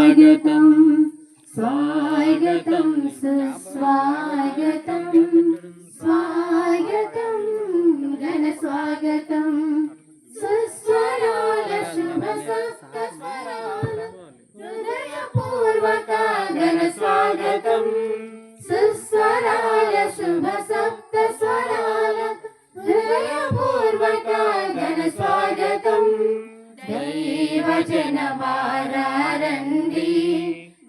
స్వాగతం స్వాగతం సుస్వాగతం స్వాగతం ఘన స్వాగతం సుస్వరాల శుభ సప్త స్వరాల హృదయపూర్వక ఘన స్వాగతం సుస్వరాల శుభ సప్త స్వరాల హృదయపూర్వక ఘన స్వాగతం దైవజనవారండి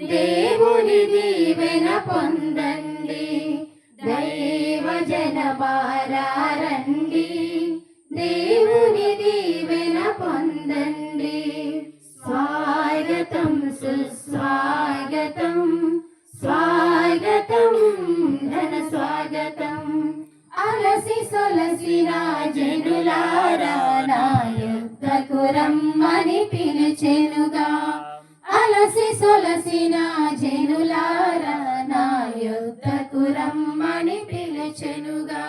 దేవుని దీవెన పొందండి దైవజనవారండి దేవుని దీవెన పొందండి స్వాగతం సుస్వాగతం స్వాగతం ధన స్వాగతం అలసి సొలసిన జనులారా నా యుద్ధకు రమ్మని పిలిచెనుగా అలసి సొలసిన జనులారా నా యుద్ధకు రమ్మని పిలిచెనుగా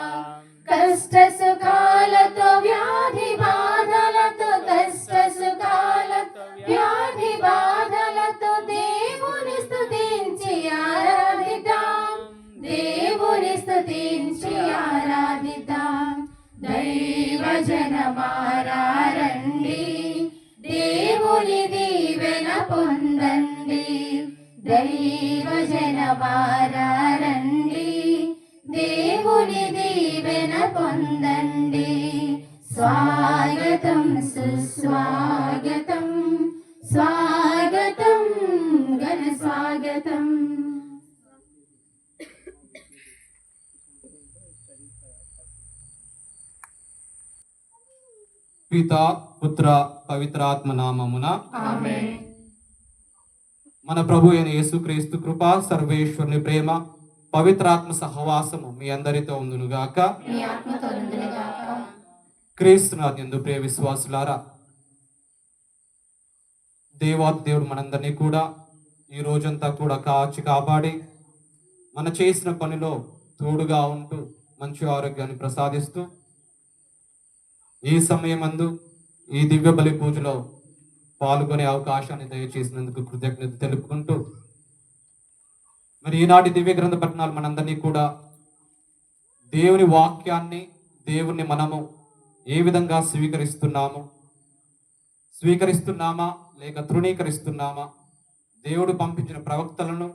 కష్ట సుఖాలతో వ్యాధి బాధలతో కష్ట సుఖాలతో వ్యాధి బాధలతో దేవుని స్తుతించి ఆరాధిద్దాం దేవుని స్తుతించి ఆరాధిద్దాం దైవజనమారండి దేవుని దీవెన పొందండి దైవజనమారండి దేవుని దీవెన పొందండి స్వాగతం సుస్వాగతం స్వాగతం ఘన స్వాగతం. పితా పుత్ర పవిత్రాత్మ నామమున ఆమేన్. మన ప్రభు అయిన యేసుక్రీస్తు కృప సర్వేశ్వరుని ప్రేమ పవిత్రాత్మ సహవాసము మీ అందరితో ఉండునుగాక. మీ ఆత్మతో ఉండునుగాక. క్రీస్తునాథ్యందు ప్రియ విశ్వాసులారా, దేవుడు మనందరినీ కూడా ఈ రోజంతా కూడా కాచి కాపాడి మన చేసిన పనిలో తోడుగా ఉంటూ మంచి ఆరోగ్యాన్ని ప్రసాదిస్తూ ఈ సమయమందు ఈ దివ్య బలి పూజలో పాల్గొనే అవకాశాన్ని దయచేసినందుకు కృతజ్ఞత తెలుపుకుంటూ, మరి ఈనాటి దివ్య గ్రంథ పఠనాలు మనందరినీ కూడా దేవుని వాక్యాన్ని, దేవుణ్ణి మనము ఏ విధంగా స్వీకరిస్తున్నామా లేక తృణీకరిస్తున్నామా, దేవుడు పంపించిన ప్రవక్తలను,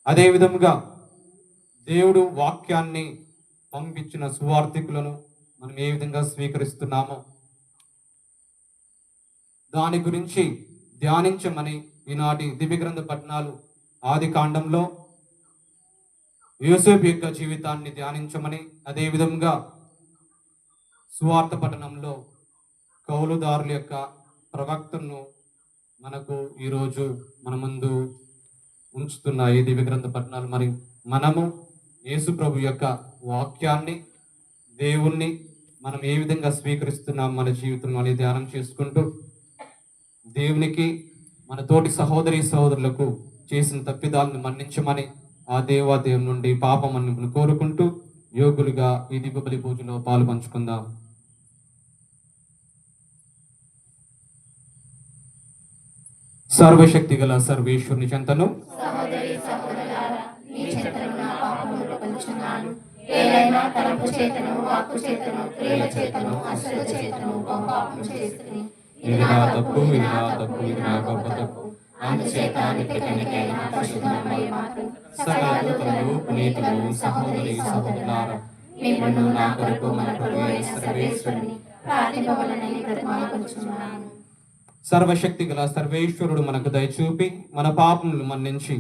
అదే విధముగా దేవుడు వాక్యాన్ని పంపించిన సువార్థికులను మనం ఏ విధంగా స్వీకరిస్తున్నామో దాని గురించి ధ్యానించమని ఈనాటి దివ్య గ్రంథ పఠనాలు ఆది కాండంలో యోసేపు యొక్క జీవితాన్ని ధ్యానించమని, అదే విధంగా సువార్త పఠనంలో కౌలుదారుల యొక్క ప్రవక్తను మనకు ఈరోజు మన ముందు ఉంచుతున్న ఈ దివ్య గ్రంథ పఠనాలు, మరి మనము యేసు ప్రభు యొక్క వాక్యాన్ని, దేవుణ్ణి మనం ఏ విధంగా స్వీకరిస్తున్నాం మన జీవితంలో అని ధ్యానం చేసుకుంటూ, దేవునికి మన తోటి సహోదరి సహోదరులకు చేసిన తప్పిదాలను మన్నించమని ఆ దేవాదేవుని నుండి పాప మన్నింపును కోరుకుంటూ యోగులుగా ఈ దివ్య బలి పూజలో పాలు పంచుకుందాం. సర్వశక్తి గల సర్వేశ్వరుని చెంతను సహోదరి సహోదరులారా, మీ చెంతను నా పాపములు పంచున్నాను. ఏలైనా తలంపు చేతను, వాక్కు చేతను, క్రియల చేతను, అశ్రద్ధ చేతను పాపం చేస్తుని. ఇది నా తప్పు, ఇది నా తప్పు, ఇది నా గొప్ప తప్పు. అందుచేత నిత్యకన్యకైన పరిశుద్ధ మరియమాతు, సకల దూతలు, పునీతులు, సహోదరి సహోదరులారా, మిమ్మును నా కొరకు మన ప్రభువైన సర్వేశ్వరుని ప్రార్థింపవలనని బ్రతిమాలుకొనుచున్నాను. సర్వశక్తి గల సర్వేశ్వరుడు మనకు దయచూపి మన పాపములు మన్నించి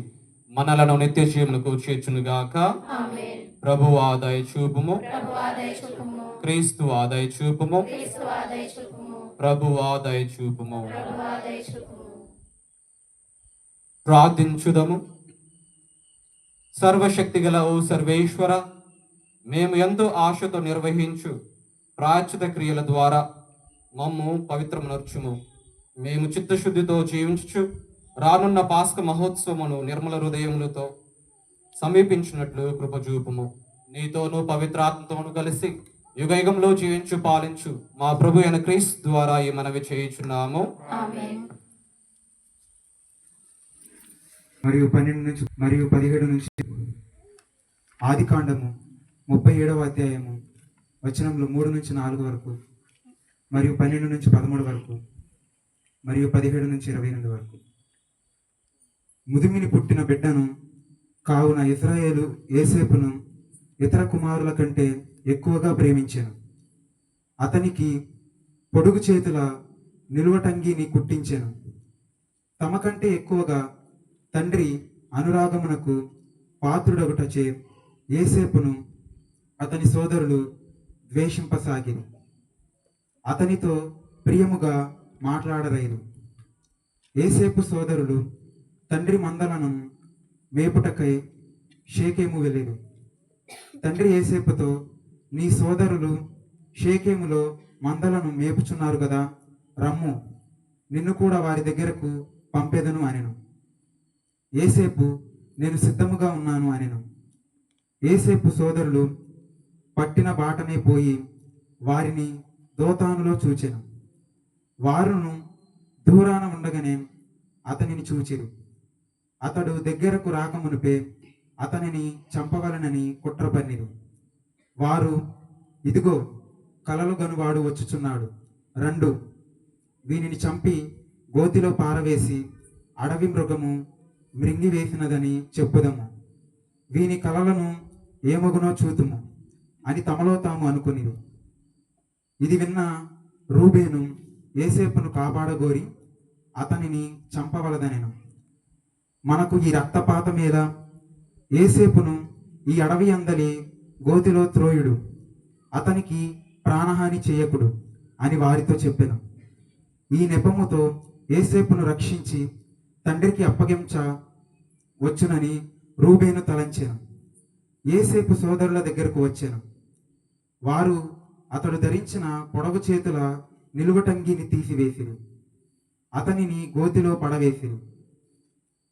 మనలను నిత్య జీవమునకు చేర్చునుగాక. ఆమేన్. ప్రభువా దయచూపుము, ప్రభువా దయచూపుము, క్రీస్తువా దయచూపుము, క్రీస్తువా దయచూపుము, ప్రభువా దయచూపుము. ప్రభువా దయచూపుము. ప్రార్థించుదము. సర్వశక్తి గల ఓ సర్వేశ్వర, మేము ఎంతో ఆశతో నిర్వహించు ప్రాయశ్చిత క్రియల ద్వారా మమ్ము పవిత్రమునర్చుము. మేము చిత్తశుద్ధితో జీవించు రానున్న పాస్క మహోత్సవమును నిర్మల హృదయములతో సమీపించినట్లు కృపచూపుము. నీతోనూ పవిత్రాత్మతోను కలిసి యుగయుగంలో జీవించు పాలించు మా ప్రభు అయిన క్రీస్తు ద్వారా ఈ మనవి చేయుచున్నాము. ఆమేన్. మరియు 17 నుంచి ఆదికాండము 37వ అధ్యాయము వచనంలో 3 నుంచి 4 వరకు, మరియు 12 నుంచి 13 వరకు, మరియు 17 నుంచి 28 వరకు. ముదిమిని పుట్టిన బిడ్డను కావున ఇశ్రాయేలు యోసేపును ఇతర కుమారుల కంటే ఎక్కువగా ప్రేమించెను. అతనికి పొడుగు చేతుల నిలువటంగిని కుట్టించెను. తమ కంటే ఎక్కువగా తండ్రి అనురాగమునకు పాత్రుడొకటచే యోసేపును అతని సోదరులు ద్వేషింపసాగిరి. అతనితో ప్రియముగా మాట్లాడరైరు. యోసేపు సోదరులు తండ్రి మందలను మేపుటకై షేకెము వెళ్ళిరు. తండ్రి యోసేపుతో, నీ సోదరులు షేకెములో మందలను మేపుచున్నారు కదా, రమ్ము, నిన్ను కూడా వారి దగ్గరకు పంపెదను అనెను. యోసేపు, నేను సిద్ధముగా ఉన్నాను అనెను. యోసేపు సోదరులు పట్టిన బాటనే పోయి వారిని దోతానులో చూచెను. వారును దూరాన ఉండగానే అతనిని చూచిరి. అతడు దగ్గరకు రాకమునుపే అతనిని చంపవలనని కుట్రపన్నిరి. వారు, ఇదిగో కలలు గనువాడు వచ్చుచున్నాడు, రండు, వీనిని చంపి గోతిలో పారవేసి అడవి మృగము మృంగివేసినదని చెప్పుదము, వీని కలలను ఏమగునో చూతుము అని తమలో తాము అనుకునిరి. ఇది విన్న రూబేను యోసేపును కాపాడగోరి అతనిని చంపవలదనెను. మనకు ఈ రక్తపాతమేలా, యోసేపును ఈ అడవి అందలి గోతిలో త్రోయుడు, అతనికి ప్రాణహాని చేయకుడు అని వారితో చెప్పెను. ఈ నెపముతో యోసేపును రక్షించి తండ్రికి అప్పగించ వచ్చునని రూబేను తలంచెను. యోసేపు సోదరుల దగ్గరకు వచ్చెను. వారు అతడు ధరించిన పొడవు చేతుల నిలువటంగిని తీసివేసిరి. అతనిని గోతిలో పడవేసిరి.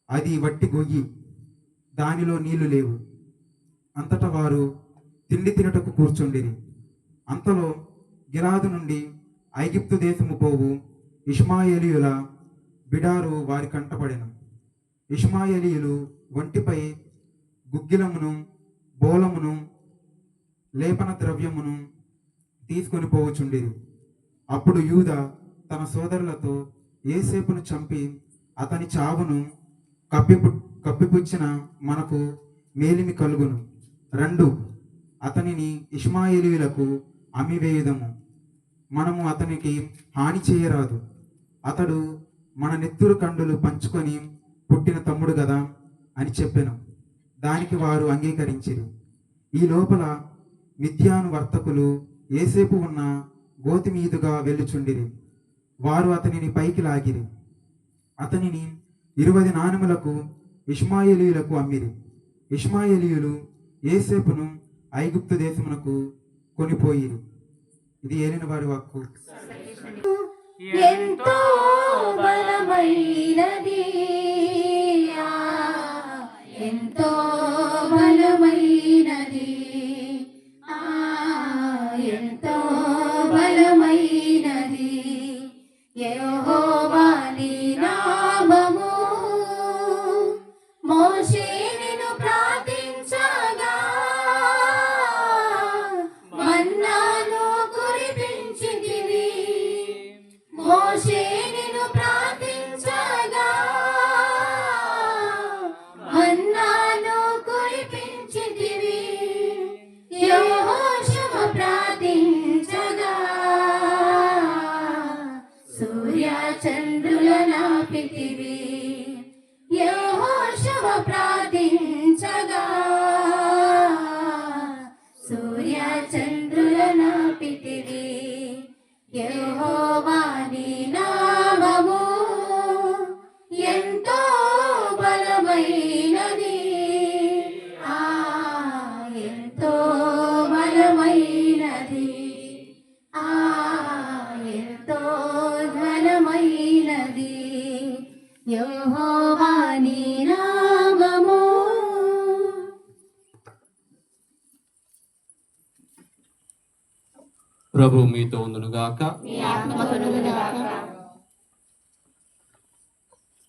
అది వట్టి గొయ్యి, దానిలో నీళ్లు లేవు. అంతటా వారు తిండి తినుటకు కూర్చుండిరి. అంతలో గిలాదు నుండి ఐగుప్తు దేశము పోవు ఇష్మాయేలీయుల బిడారు వారి కంటపడెను. ఇష్మాయేలీయులు ఒంటిపై గుగ్గిలమును బోలమును లేపన ద్రవ్యమును తీసుకొని పోవచుండిరి. అప్పుడు యూదా తన సోదరులతో, యోసేపును చంపి అతని చావును కప్పిపుచ్చిన మనకు మేలిమి కలుగును, రండు, అతనిని ఇష్మాయేలీయులకు అమ్మివేయుదము, మనము అతనికి హాని చేయరాదు, అతడు మన నెత్తురు కండులు పంచుకొని పుట్టిన తమ్ముడు గదా అని చెప్పెను. దానికి వారు అంగీకరించిరి. ఈ లోపల మిద్యాను వర్తకులు యోసేపు ఉన్న గోతి మీదుగా వెళ్ళుచుండిరి. వారు అతనిని పైకి లాగిరి. అతనిని 20 నాణెములకు ఇష్మాయేలీయులకు అమ్మిరి. ఇష్మాయేలీయులు యోసేపును ఐగుప్తు దేశమునకు కొనిపోయిరి. ఇది ఏలిన వారి వాక్కు. ఎంతో బలమైనది, ఎంతో బలమైనది, ఎంతో బలమైనది యెహోవా నీ నామము. మోషే నిన్ను ప్రార్థించగా మన్నాను కురిపించితివి. మోషే నిన్ను ప్రార్థించగా మన్నాను కురిపించితివి. యెహోషువ ప్రార్థించగా సూర్య చంద్రుల నాపితివి. యెహోషువ ప్రార్థించగా సూర్య చంద్రుల నాపితివి. యెహోవా నీ నామము ఎంతో బలమైనది, ఎంతో బలమైనది, ఎంతో బలమైనది యెహోవా నీ నామము. ప్రభు మీతో ఉండునుగాక.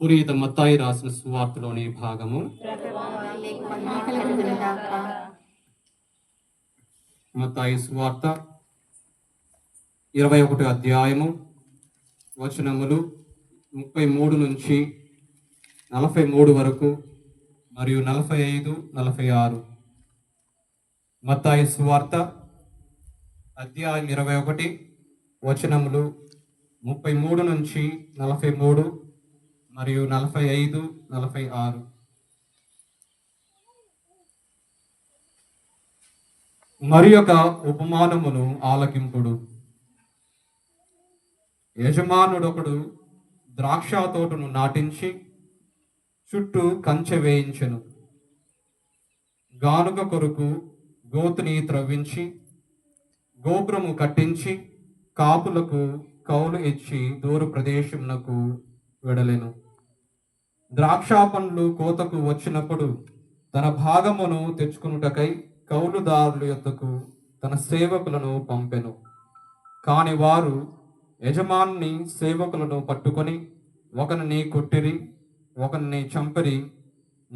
పునీత మత్తాయి రాసిన సువార్తలోని భాగము. మత్తాయి సువార్త 21 అధ్యాయము వచనములు 33 నుంచి 43 వరకు మరియు 45, 46. మత్తాయి సువార్త అధ్యాయం 21 వచనములు 33 నుంచి 43 మరియు 45, 46. మరి ఒక ఉపమానమును ఆలకింపుడు. యజమానుడొకడు ద్రాక్ష తోటను నాటించి చుట్టూ కంచె వేయించెను. గానుగ కొరకు గోతిని త్రవ్వించి గోపురము కట్టించి కాపులకు కౌలు ఇచ్చి దూర ప్రదేశమునకు వెడలెను. ద్రాక్ష పండ్లు కోతకు వచ్చినప్పుడు తన భాగమును తెచ్చుకునుటకై కౌలుదారుల యొద్దకు తన సేవకులను పంపెను. కాని వారు యజమాని సేవకులను పట్టుకొని ఒకరిని కొట్టిరి, ఒకరిని చంపిరి,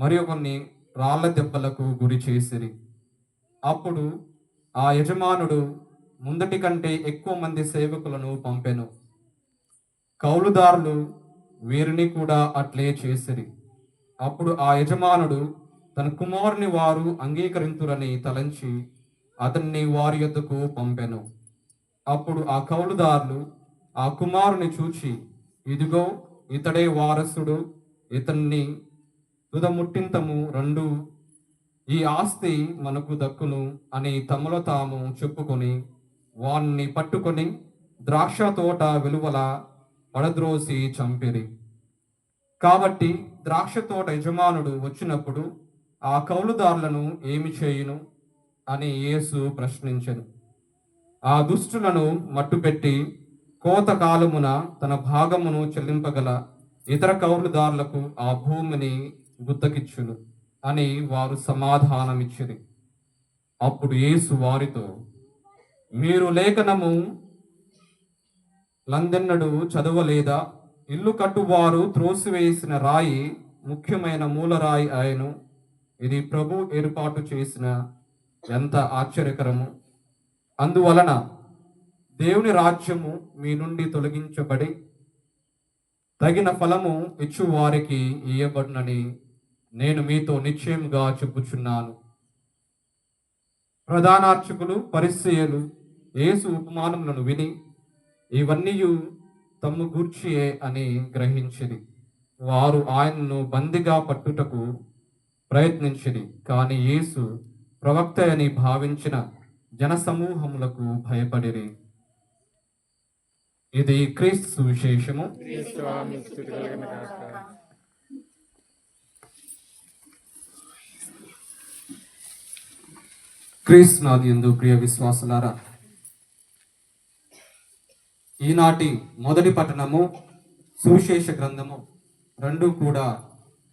మరి ఒకరిని రాళ్ల దెబ్బలకు గురి చేసిరి. అప్పుడు ఆ యజమానుడు ముందటి కంటే ఎక్కువ మంది సేవకులను పంపెను. కౌలుదారులు వీరిని కూడా అట్లే చేసిరి. అప్పుడు ఆ యజమానుడు తన కుమారుని వారు అంగీకరింతురని తలంచి అతన్ని వారి యొద్దకు పంపెను. అప్పుడు ఆ కౌలుదారులు ఆ కుమారుని చూచి, ఇదిగో ఇతడే వారసుడు, ఇతన్ని తుదముట్టింతము రెండు, ఈ ఆస్తి మనకు దక్కును అని తమలో తాము చెప్పుకొని వాణ్ణి పట్టుకొని ద్రాక్ష తోట వెలువల పడద్రోసి చంపిరి. కాబట్టి ద్రాక్ష తోట యజమానుడు వచ్చినప్పుడు ఆ కౌలుదారులను ఏమి చేయును అని యేసు ప్రశ్నించెను. ఆ దుష్టులను మట్టుపెట్టి కోత కాలమున తన భాగమును చెల్లింపగల ఇతర కౌలుదారులకు ఆ భూమిని గుత్తకిచ్చును అని వారు సమాధానమిచ్చిరి. అప్పుడు యేసు వారితో, మీరు లేఖనము లందెన్నడు చదవలేదా? ఇల్లు కట్టువారు త్రోసివేసిన రాయి ముఖ్యమైన మూలరాయి ఆయను. ఇది ప్రభు ఏర్పాటు చేసిన ఎంత ఆశ్చర్యకరము. అందువలన దేవుని రాజ్యము మీ నుండి తొలగించబడి తగిన ఫలము ఇచ్చు వారికి ఇయ్యబడునని నేను మీతో నిశ్చయముగా చెప్పుచున్నాను. ప్రధానార్చకులు పరిసయ్యులు యేసు ఉపమానములను విని ఇవన్నీ తమ్ము గూర్చియే అని గ్రహించిరి. వారు ఆయనను బందిగా పట్టుటకు ప్రయత్నించిరి. కానీ యేసు ప్రవక్త అని భావించిన జనసమూహములకు భయపడిరి. ఇది క్రీస్తు సువిశేషము. క్రీస్తునాథ్ యందు ప్రియ విశ్వాసులారా, ఈనాటి మొదటి పట్టణము, సువిశేష గ్రంథము రెండు కూడా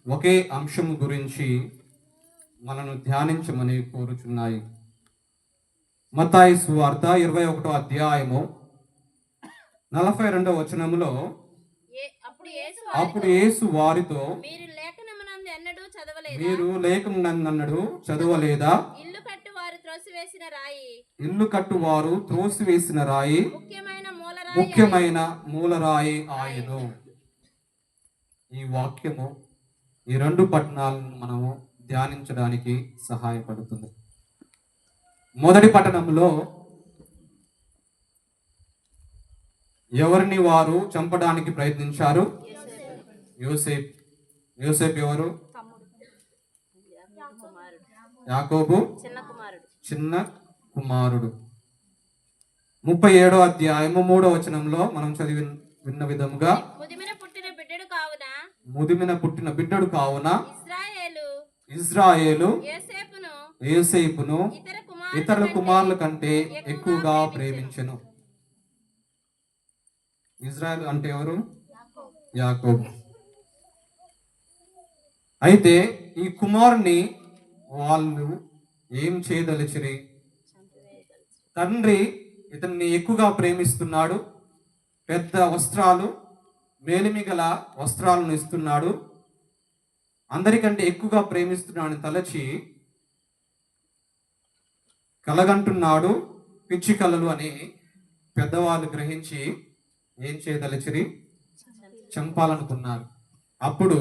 ఒకే అంశము గురించి మనను ధ్యానించమని కోరుచున్నాయి. మత్తాయి సువార్త 21 అధ్యాయము 42 వచనములో, అప్పుడు యేసు వారితో, మీరు లేఖనమునందు చదవలేదా? ఇల్లు కట్టువారు త్రోసివేసిన రాయి ముఖ్యమైన మూలరాయి ఆయను. ఈ వాక్యము ఈ రెండు పట్టణాలను మనము ధ్యానించడానికి సహాయపడుతుంది. మొదటి పట్టణంలో ఎవరిని వారు చంపడానికి ప్రయత్నించారు? యోసేపు. యోసేపు ఎవరు? యాకోబు చిన్న కుమారుడు. 37వ అధ్యాయము 3వ వచనంలో మనం విన్న విధముగా, ముదిమిన పుట్టిన బిడ్డడు కావున ఇజ్రాయేలు యోసేపును ఇతర కుమారుల కంటే ఎక్కువగా ప్రేమించెను. ఇజ్రాయేల్ అంటే ఎవరు? యాకోబు. అయితే ఈ కుమారుని వాళ్ళు ఏం చేయదలిచిరి? తండ్రి ఇతన్ని ఎక్కువగా ప్రేమిస్తున్నాడు, పెద్ద వస్త్రాలు, మేలిమి గల వస్త్రాలను ఇస్తున్నాడు, అందరికంటే ఎక్కువగా ప్రేమిస్తున్నాడని తలచి కలగంటున్నాడు పిచ్చి కలలు అని పెద్దవాళ్ళు గ్రహించి ఏం చేయదలచిరి? చంపాలనుకున్నారు. అప్పుడు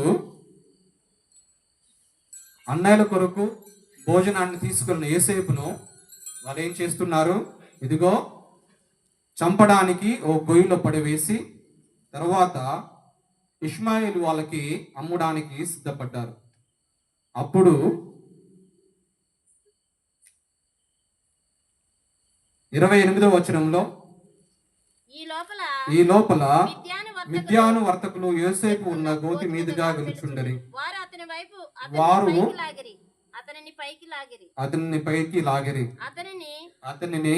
అన్నయ్యల కొరకు భోజనాన్ని తీసుకున్న యోసేపును వాళ్ళు ఏం చేస్తున్నారు? ఇదిగో చంపడానికి ఓ గొయ్యిలో పడివేసి తర్వాత ఇష్మాయేలు వాళ్ళకి అమ్మడానికి సిద్ధపడ్డారు. అప్పుడు 28వ వచనంలో ఈ లోపల మిద్యాను వర్తకులు యోసేపు ఉన్న గోతి మీదుగా వెలుచుండరి. వారు అతనిని పైకి లాగిరి. అతనిని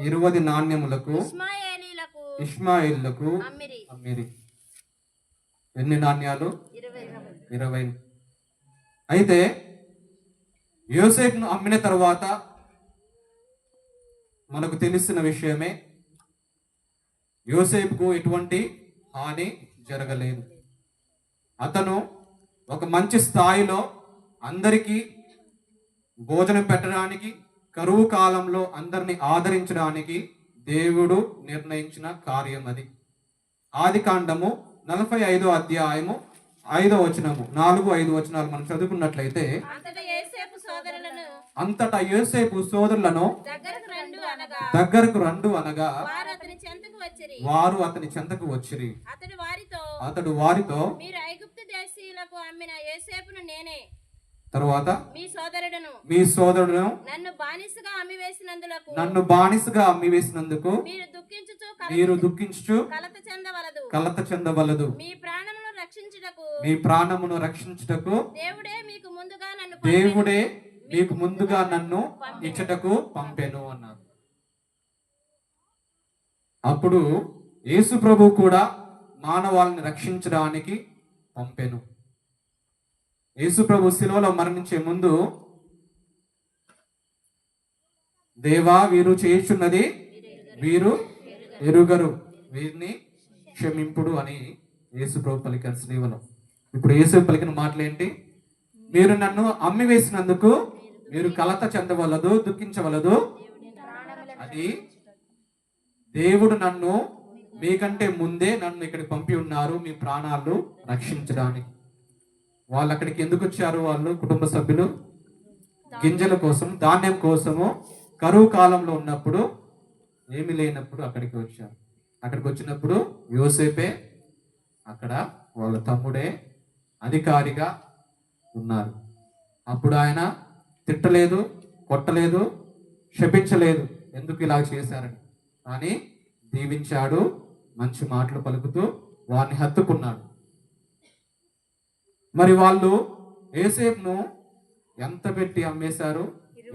20 నాణ్యములకు ఇష్మాయేలులకు అమ్మిరి. ఎన్ని నాణ్యాలు? 20. అయితే యోసేపును అమ్మిన తర్వాత మనకు తెలిసిన విషయమే, యోసేపుకు ఎటువంటి హాని జరగలేదు. అతను ఒక మంచి స్థాయిలో అందరికీ భోజనం పెట్టడానికి, కరువు కాలంలో అందరిని ఆదరించడానికి దేవుడు నిర్ణయించిన కార్యం అది. ఆదికాండము 45వ అధ్యాయము 5వ వచనము 4-5 వచనాలు మనం చదువుకున్నట్లయితే, అంతటా యోసేపు సోదరులను దగ్గరకు రండు అనగా వారు అతని చెంతకు వచ్చిరి. అతడు వారితో, తరువాత మీ సోదరుడును నన్ను బానిసగా అమ్మివేసినందుకు మీరు దుఃఖించుచు కలత చెందవలదు. మీ ప్రాణమును రక్షించుటకు దేవుడే మీకు ముందుగా నన్ను ఇచ్చటకు పంపెను అన్నారు. అప్పుడు యేసు ప్రభు కూడా మానవాళిని రక్షించడానికి పంపెను. యేసు ప్రభు శిలువలో మరణించే ముందు, దేవా వీరు చేయుచున్నది వీరు ఎరుగరు, వీరిని క్షమింపుడు అని యేసు ప్రభు పలికారు శిలువలో. ఇప్పుడు యేసు పలికిన మాటలేంటి? మీరు నన్ను అమ్మి వేసినందుకు మీరు కలత చెందవలదు, దుఃఖించవలదు. అది దేవుడు నన్ను మీకంటే ముందే నన్ను ఇక్కడికి పంపి ఉన్నారు మీ ప్రాణాలు రక్షించడానికి. వాళ్ళు అక్కడికి ఎందుకు వచ్చారు? వాళ్ళు కుటుంబ సభ్యులు గింజల కోసం, ధాన్యం కోసము కరువు కాలంలో ఉన్నప్పుడు, ఏమి లేనప్పుడు అక్కడికి వచ్చారు. అక్కడికి వచ్చినప్పుడు యోసేపే అక్కడ వాళ్ళ తమ్ముడే అధికారిగా ఉన్నారు. అప్పుడు ఆయన తిట్టలేదు, కొట్టలేదు, శపించలేదు ఎందుకు ఇలా చేశారని, కానీ దీవించాడు, మంచి మాటలు పలుకుతూ వారిని హత్తుకున్నాడు. మరి వాళ్ళు యోసేపును ఎంత పెట్టి అమ్మేశారు?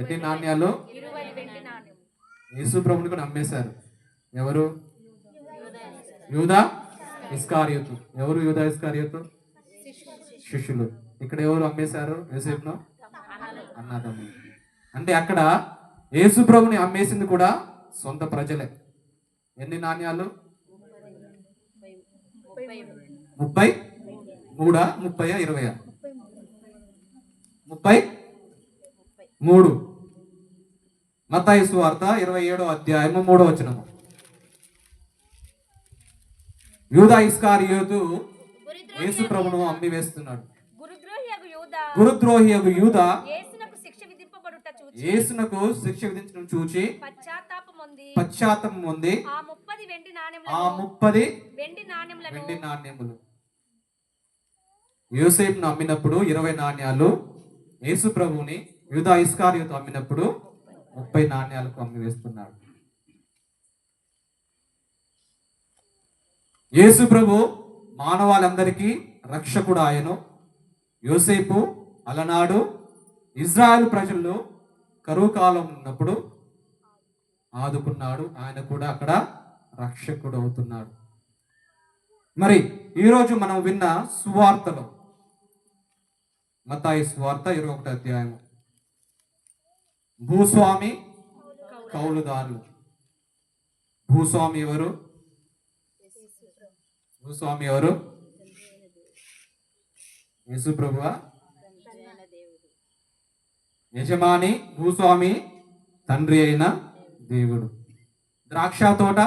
ఎన్ని నాణ్యాలు? యేసు ప్రభుని కూడా అమ్మేశారు. ఎవరు? యూదా ఇస్కారియోతు. ఎవరు యూదా ఇస్కారియోతు? శిష్యులు. ఇక్కడ ఎవరు అమ్మేశారు యోసేపును? అన్నదమ్ములు. అంటే అక్కడ యేసు ప్రభుని అమ్మేసింది కూడా సొంత ప్రజలే. ఎన్ని నాణ్యాలు? 33, 30, 20? 33. మత్తయి సువార్త 27వ అధ్యాయము 3వ వచనము. యూదా ఇస్కారియోతు యేసు ప్రభును అమ్మి వేస్తున్నాడు. గురుద్రోహియగు యూదా యేసునకు శిక్ష విధించడం చూచి పశ్చాత్తాపం పొంది ఆ 30 వెండి నాణ్యములు యోసేపును అమ్మినప్పుడు 20 నాణ్యాలు, యేసు ప్రభువుని యూదా ఇస్కారియోతు అమ్మినప్పుడు 30 నాణ్యాలకు అమ్మి వేస్తున్నాడు. యేసు ప్రభు మానవాళందరికీ రక్షకుడు ఆయను. యోసేపు అలనాడు ఇజ్రాయెల్ ప్రజల్లో కరువు కాలం ఉన్నప్పుడు ఆదుకున్నాడు. ఆయన కూడా అక్కడ రక్షకుడు అవుతున్నాడు. మరి ఈరోజు మనం విన్న సువార్తలో, మత్తయి సువార్త 21వ అధ్యాయం, భూస్వామి కౌలుదారులు. భూస్వామి ఎవరు? భూస్వామి ఎవరు? యేసు ప్రభువా? యజమాని భూస్వామి తండ్రి అయిన దేవుడు. ద్రాక్ష తోట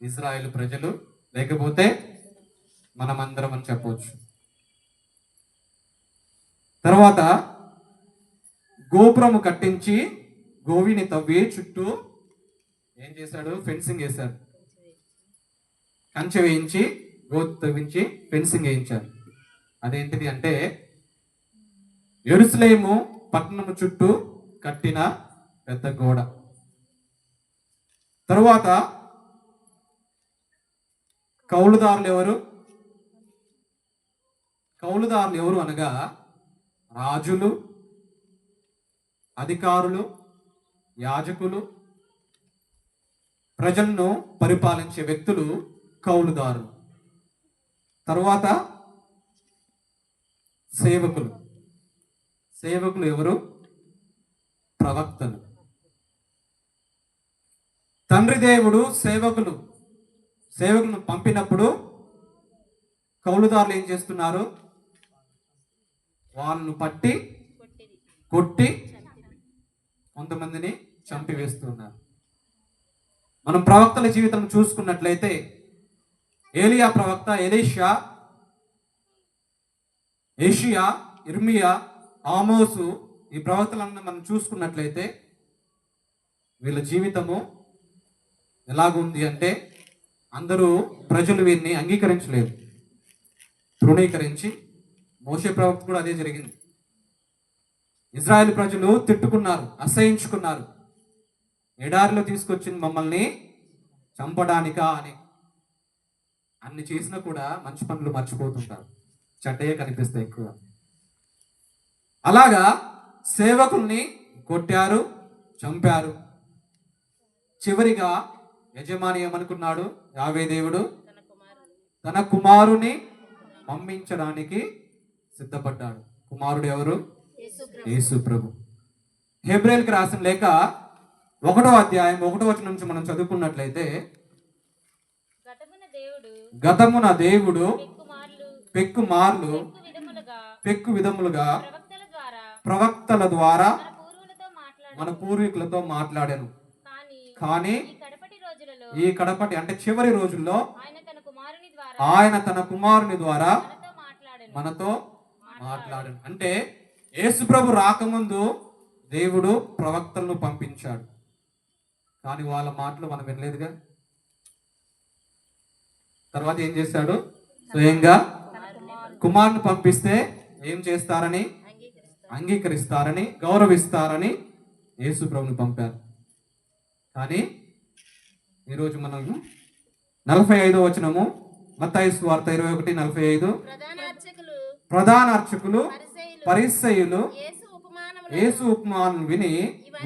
ఇజ్రాయేలు ప్రజలు, లేకపోతే మనమందరం అని చెప్పవచ్చు. తర్వాత గోపురము కట్టించి గోవిని తవ్వి చుట్టూ ఏం చేశాడు? ఫెన్సింగ్ వేశాడు. కంచె వేయించి తవ్వించి ఫెన్సింగ్ వేయించారు. అదేంటిది అంటే యెరూషలేము పట్టణము చుట్టూ కట్టిన పెద్ద గోడ. తరువాత కౌలుదారులు ఎవరు? కౌలుదారులు ఎవరు అనగా రాజులు, అధికారులు, యాజకులు, ప్రజలను పరిపాలించే వ్యక్తులు కౌలుదారులు. తరువాత సేవకులు ఎవరు? ప్రవక్తలు. తండ్రి దేవుడు సేవకులను పంపినప్పుడు కౌలుదారులు ఏం చేస్తున్నారు? వాళ్ళను పట్టి కొట్టి కొంతమందిని చంపివేస్తున్నారు. మనం ప్రవక్తల జీవితం చూసుకున్నట్లయితే ఏలియా ప్రవక్త, ఎలీషా, ఏషియా, ఇర్మియా, ఆమోసు, ఈ ప్రవక్తలను మనం చూసుకున్నట్లయితే వీళ్ళ జీవితము ఎలాగుంది అంటే అందరూ ప్రజలు వీరిని అంగీకరించలేదు, తృణీకరించి. మోషే ప్రవక్త కూడా అదే జరిగింది. ఇజ్రాయెల్ ప్రజలు తిట్టుకున్నారు, అసహించుకున్నారు. ఎడారిలో తీసుకొచ్చింది మమ్మల్ని చంపడానికా అని. అన్ని చేసినా కూడా మంచి పనులు మర్చిపోతుంటారు, చెడ్డయే కనిపిస్తాయి ఎక్కువ. అలాగా సేవకుల్ని కొట్టారు, చంపారు. చివరిగా యజమాని ఏమనుకున్నాడు? యావే దేవుడు తన కుమారుని పంపించడానికి సిద్ధపడ్డాడు. కుమారుడు ఎవరు? యేసు ప్రభు. హెబ్రేలుకి రాసిన లేఖ 1వ అధ్యాయం 1వ వచనం నుంచి మనం చదువుకున్నట్లయితే, గతమున దేవుడు పెక్కు విధములుగా ప్రవక్తల ద్వారా మన పూర్వీకులతో మాట్లాడాను. కానీ ఈ కడపటి అంటే చివరి రోజుల్లో ఆయన తన కుమారుని ద్వారా మనతో మాట్లాడాను. అంటే యేసు ప్రభు రాకముందు దేవుడు ప్రవక్తలను పంపించాడు, కానీ వాళ్ళ మాటలు మనం వినలేదుగా. తర్వాత ఏం చేశాడు? స్వయంగా కుమారుని పంపిస్తే ఏం చేస్తారని? అంగీకరిస్తారని, గౌరవిస్తారని యేసు ప్రభుని పంపారు. కానీ ఈరోజు మనం 45వ వచనము, మత్తయి సువార్త 21:45, ప్రధాన అర్చకులు పరిసయ్యులు యేసు ఉపమానం విని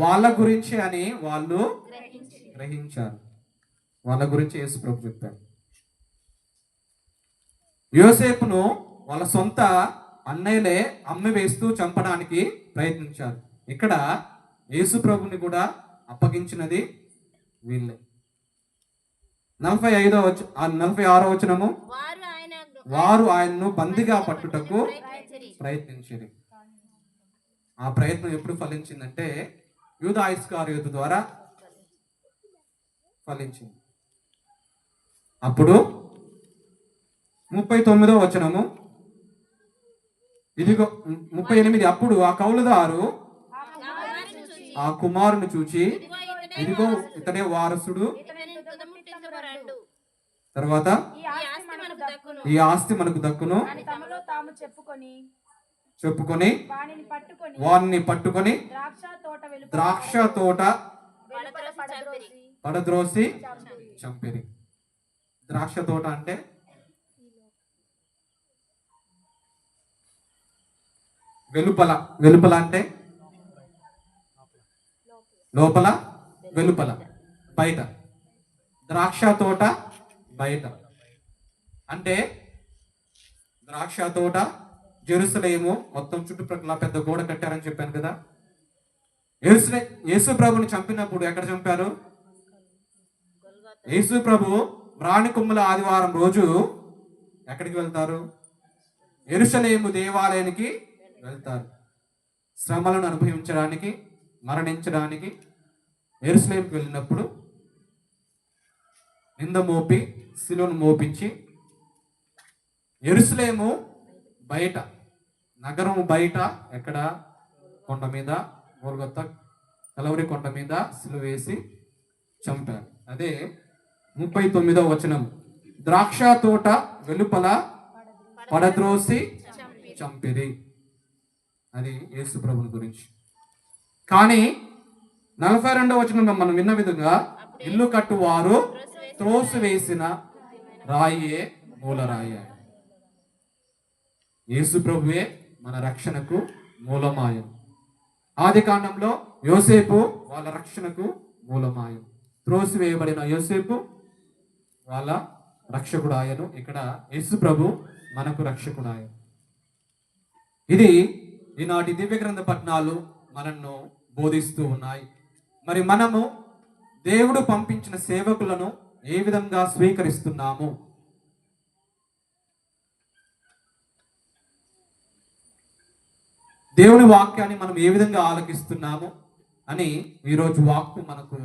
వాళ్ళ గురించి అని వాళ్ళు గ్రహించారు. వాళ్ళ గురించి యేసు ప్రభు చెప్పారు. యోసేపును వాళ్ళ సొంత అన్నయ్యలే అమ్మి వేస్తూ చంపడానికి ప్రయత్నించారు. ఇక్కడ యేసు ప్రభుని కూడా అప్పగించినది వీళ్ళే. 46వ వచనము, వారు ఆయన్ను బందిగా పట్టుటకు ప్రయత్నించారు. ఆ ప్రయత్నం ఎప్పుడు ఫలించిందంటే యూదా ఇస్కరియోతు ద్వారా ఫలించింది. అప్పుడు 39వ వచనము, ఇదిగో 38, అప్పుడు ఆ కౌలుదారు ఆ కుమారుని చూచి, ఇదిగో ఇతడే వారసుడు, తర్వాత ఈ ఆస్తి మనకు దక్కును చెప్పుకొని వారిని పట్టుకొని ద్రాక్ష తోట పడద్రోసి చంపిరి. ద్రాక్ష తోట అంటే వెలుపల అంటే లోపల, వెలుపల, బయట. ద్రాక్ష తోట బయట అంటే ద్రాక్ష తోట, జెరూసలేము మొత్తం చుట్టుప్రక్కల పెద్ద గోడ కట్టారని చెప్పాను కదా. యేసు ప్రభుని చంపినప్పుడు ఎక్కడ చంపారు? యేసు ప్రభు రాణి కొమ్ముల ఆదివారం రోజు ఎక్కడికి వెళ్తారు? యెరూషలేము దేవాలయానికి వెళ్తారు. శ్రమలను అనుభవించడానికి, మరణించడానికి యెరూషలేముకి వెళ్ళినప్పుడు నింద మోపి శిలువను మోపించి యెరూషలేము బయట, నగరం బయట ఎక్కడ? కొండ మీద, గొల్గొతా కలవరి కొండ మీద శిలువ వేసి చంపారు. అదే 39వ వచనం, ద్రాక్ష తోట వెలుపల పడద్రోసి చంపిరి. అది యేసు ప్రభుని గురించి. కానీ 42వ వచనంలో మనం విన్న విధంగా, ఇల్లు కట్టువారు త్రోసివేసిన రాయే మూలరాయి. యేసు ప్రభువే మన రక్షణకు మూలమాయం. ఆది కాండంలో యోసేపు వాళ్ళ రక్షణకు మూలమాయం. త్రోసివేయబడిన యోసేపు వాళ్ళ రక్షకుడు ఆయను. ఇక్కడ యేసు ప్రభు మనకు రక్షకుడు ఆయన. ఇది ఈనాటి దివ్య గ్రంథ పఠనాలు మనను బోధిస్తూ ఉన్నాయి. మరి మనము దేవుడు పంపించిన సేవకులను ఏ విధంగా స్వీకరిస్తున్నాము? దేవుని వాక్యాన్ని మనం ఏ విధంగా ఆలకిస్తున్నాము అని ఈరోజు వాక్కు మనకు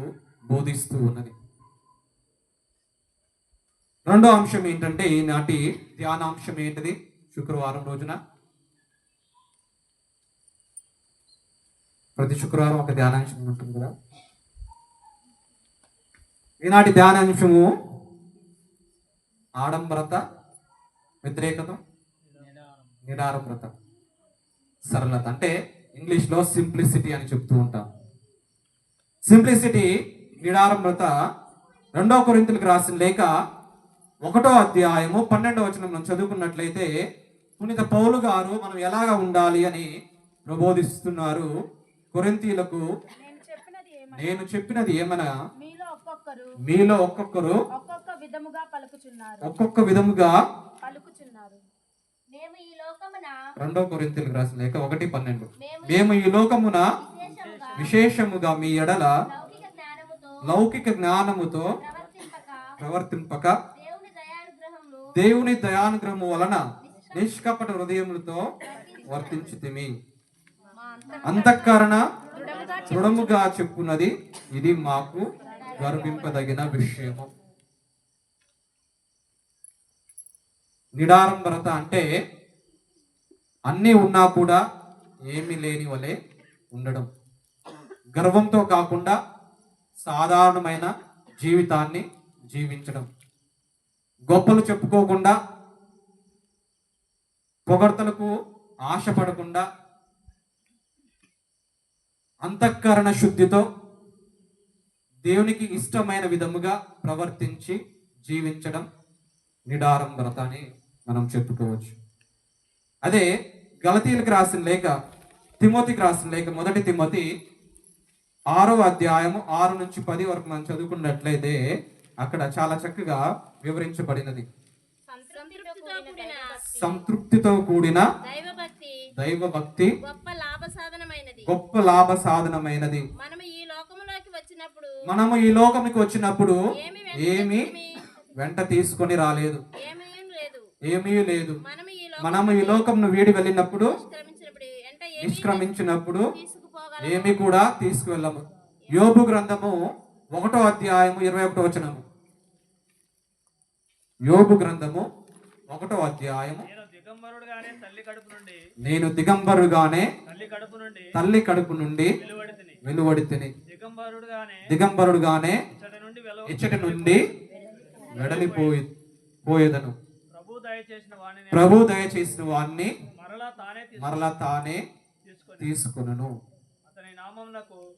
బోధిస్తూ ఉన్నది. రెండో అంశం ఏంటంటే, ఈనాటి ధ్యానాంశం ఏంటిది? శుక్రవారం రోజున ప్రతి శుక్రవారం ఒక ధ్యానాంశం ఉంటుంది కదా. ఈనాటి ధ్యానాంశము ఆడంబరత, వ్యతిరేకత, నిడారంబరత, సరళత. అంటే ఇంగ్లీష్లో సింప్లిసిటీ అని చెప్తూ ఉంటాం. సింప్లిసిటీ, నిడారంబరత 2 కొరింథీయులకు రాసిన లేఖ 1వ అధ్యాయము 12వ వచనం మనం చదువుకున్నట్లయితే, పునీత పౌలు గారు మనం ఎలాగా ఉండాలి అని ప్రబోధిస్తున్నారు. కొరింథీయులకు, నేను చెప్పినది ఏమనగా మీలో ఒక్కొక్కరు ఒక్కొక్క విధముగా పలుకుచున్నారు. 2 కొరింథీయులకు రాసిన లేఖ 1:12, మేము ఈ లోకమున విశేషముగా మీ ఎడల లౌకిక జ్ఞానముతో ప్రవర్తింపక దేవుని దయానుగ్రహము వలన నిష్కపట హృదయములతో వర్తించితిమి. అంతఃకరణ దృఢముగా చెప్పున్నది, ఇది మాకు గర్వింపదగిన విషయము. నిడారంబరత అంటే అన్నీ ఉన్నా కూడా ఏమీ లేని వలె ఉండడం. గర్వంతో కాకుండా సాధారణమైన జీవితాన్ని జీవించడం. గొప్పలు చెప్పుకోకుండా, పొగడ్తలకు ఆశపడకుండా, అంతఃకరణ శుద్ధితో దేవునికి ఇష్టమైన విధముగా ప్రవర్తించి జీవించడం నిడారంబరత అని మనం చెప్పుకోవచ్చు. అదే గలతీయులకు రాసిన లేఖ, తిమోతికి రాసిన లేఖ 1 తిమోతి 6వ అధ్యాయము 6 నుంచి 10 వరకు మనం చదువుకున్నట్లయితే అక్కడ చాలా చక్కగా వివరించబడినది. సంతృప్తితో కూడిన దైవభక్తి గొప్ప లాభ సాధనమైనది. మనము ఈ లోకముకి వచ్చినప్పుడు ఏమి వెంట తీసుకొని రాలేదు, ఏమీ లేదు. మనము ఈ లోకమును వీడి వెళ్ళినప్పుడు, నిష్క్రమించినప్పుడు ఏమి కూడా తీసుకువెళ్ళము. యోబు గ్రంథము 1వ అధ్యాయము 21వ వచనము. యోబు గ్రంథము 1వ అధ్యాయము, నేను దిగంబరుగానే తల్లి కడుపు నుండి వెలువడితిని, దిగంబరుడుగానే ఇచ్చటి నుండి వెడలిపోయేదను. ప్రభు దయచేసిన వాణ్ణి మరలా తానే తీసుకును,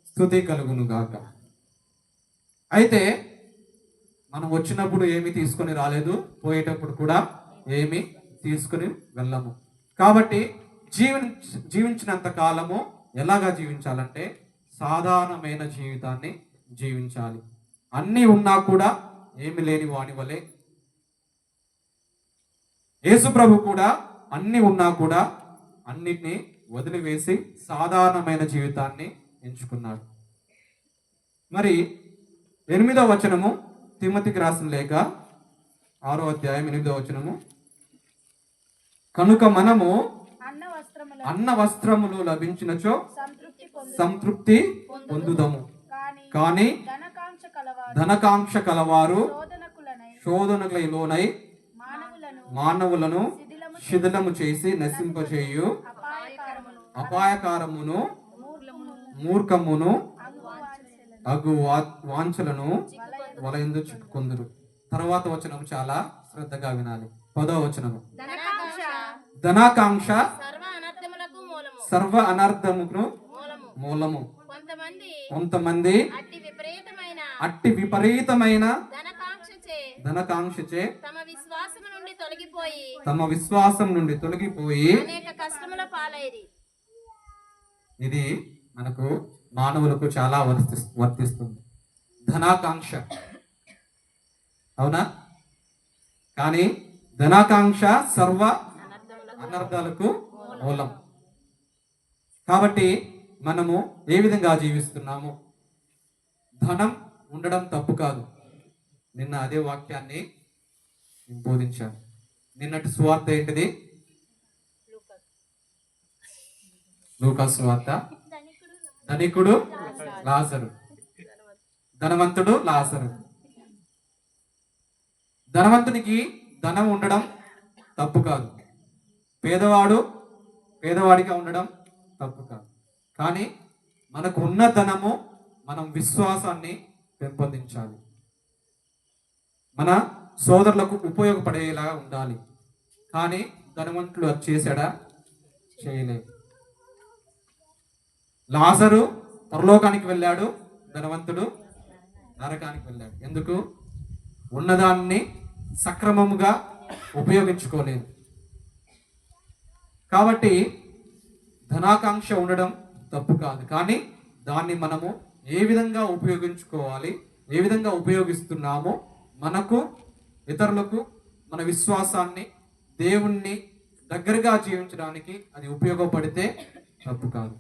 స్తుతి కలుగును గాక. అయితే మనం వచ్చినప్పుడు ఏమి తీసుకొని రాలేదు, పోయేటప్పుడు కూడా ఏమి తీసుకుని వెళ్ళము. కాబట్టి జీవించినంత కాలము ఎలాగా జీవించాలంటే సాధారణమైన జీవితాన్ని జీవించాలి. అన్నీ ఉన్నా కూడా ఏమి లేని వాని వలె. యేసు ప్రభు కూడా అన్నీ ఉన్నా కూడా అన్నిటినీ వదిలివేసి సాధారణమైన జీవితాన్ని ఎంచుకున్నాడు. మరి 8వ వచనము, తిమోతికి రాసిన లేఖ 6వ అధ్యాయం 8వ వచనము, కనుక మనము అన్న వస్త్రములు లభించినచో సంతృప్తి పొందుదము, కానీ ధనకాంక్ష కలవారు శోధనకులై లోనై మానవులను శిథిలము చేసి నశింపచేయు అపాయకారమును మూర్ఖమును అగు వాంఛలను వలయందు చిక్కుకొందురు. తర్వాత వచనం చాలా శ్రద్ధగా వినాలి. 10వ వచనము, ధనాకాంక్ష సర్వ అనర్థముకు మూలము. కొంతమంది అట్టి విపరీతమైన ధనకాంక్షచే తమ విశ్వాసం నుండి తొలగిపోయి ఇది మనకు మానవులకు చాలా వర్తిస్తుంది. ధనాకాంక్ష, అవునా? కానీ ధనాకాంక్ష సర్వ అనర్థాలకు మూలం. కాబట్టి మనము ఏ విధంగా జీవిస్తున్నాము? ధనం ఉండడం తప్పు కాదు. నిన్న అదే వాక్యాన్ని బోధించాను. నిన్నటి సువార్త ఏంటిది? లూకా సువార్త. ధనికుడు లాజరు, ధనవంతుడు లాజరు. ధనవంతునికి ధనం ఉండడం తప్పు కాదు, పేదవాడిగా ఉండడం తప్పు కాదు. కానీ మనకు ఉన్న ధనము మనం విశ్వాసాన్ని పెంపొందించాలి, మన సోదరులకు ఉపయోగపడేలా ఉండాలి. కానీ ధనవంతుడు అది చేశాడా? చేయలేదు. లాజరు పరలోకానికి వెళ్ళాడు, ధనవంతుడు నరకానికి వెళ్ళాడు. ఎందుకు? ఉన్నదాన్ని సక్రమముగా ఉపయోగించుకోలేదు. కాబట్టి ధనాకాంక్ష ఉండడం తప్పు కాదు, కానీ దాన్ని మనము ఏ విధంగా ఉపయోగించుకోవాలి, ఏ విధంగా ఉపయోగిస్తున్నామో మనకు, ఇతరులకు, మన విశ్వాసాన్ని, దేవుణ్ణి దగ్గరగా జీవించడానికి అది ఉపయోగపడితే తప్పు కాదు.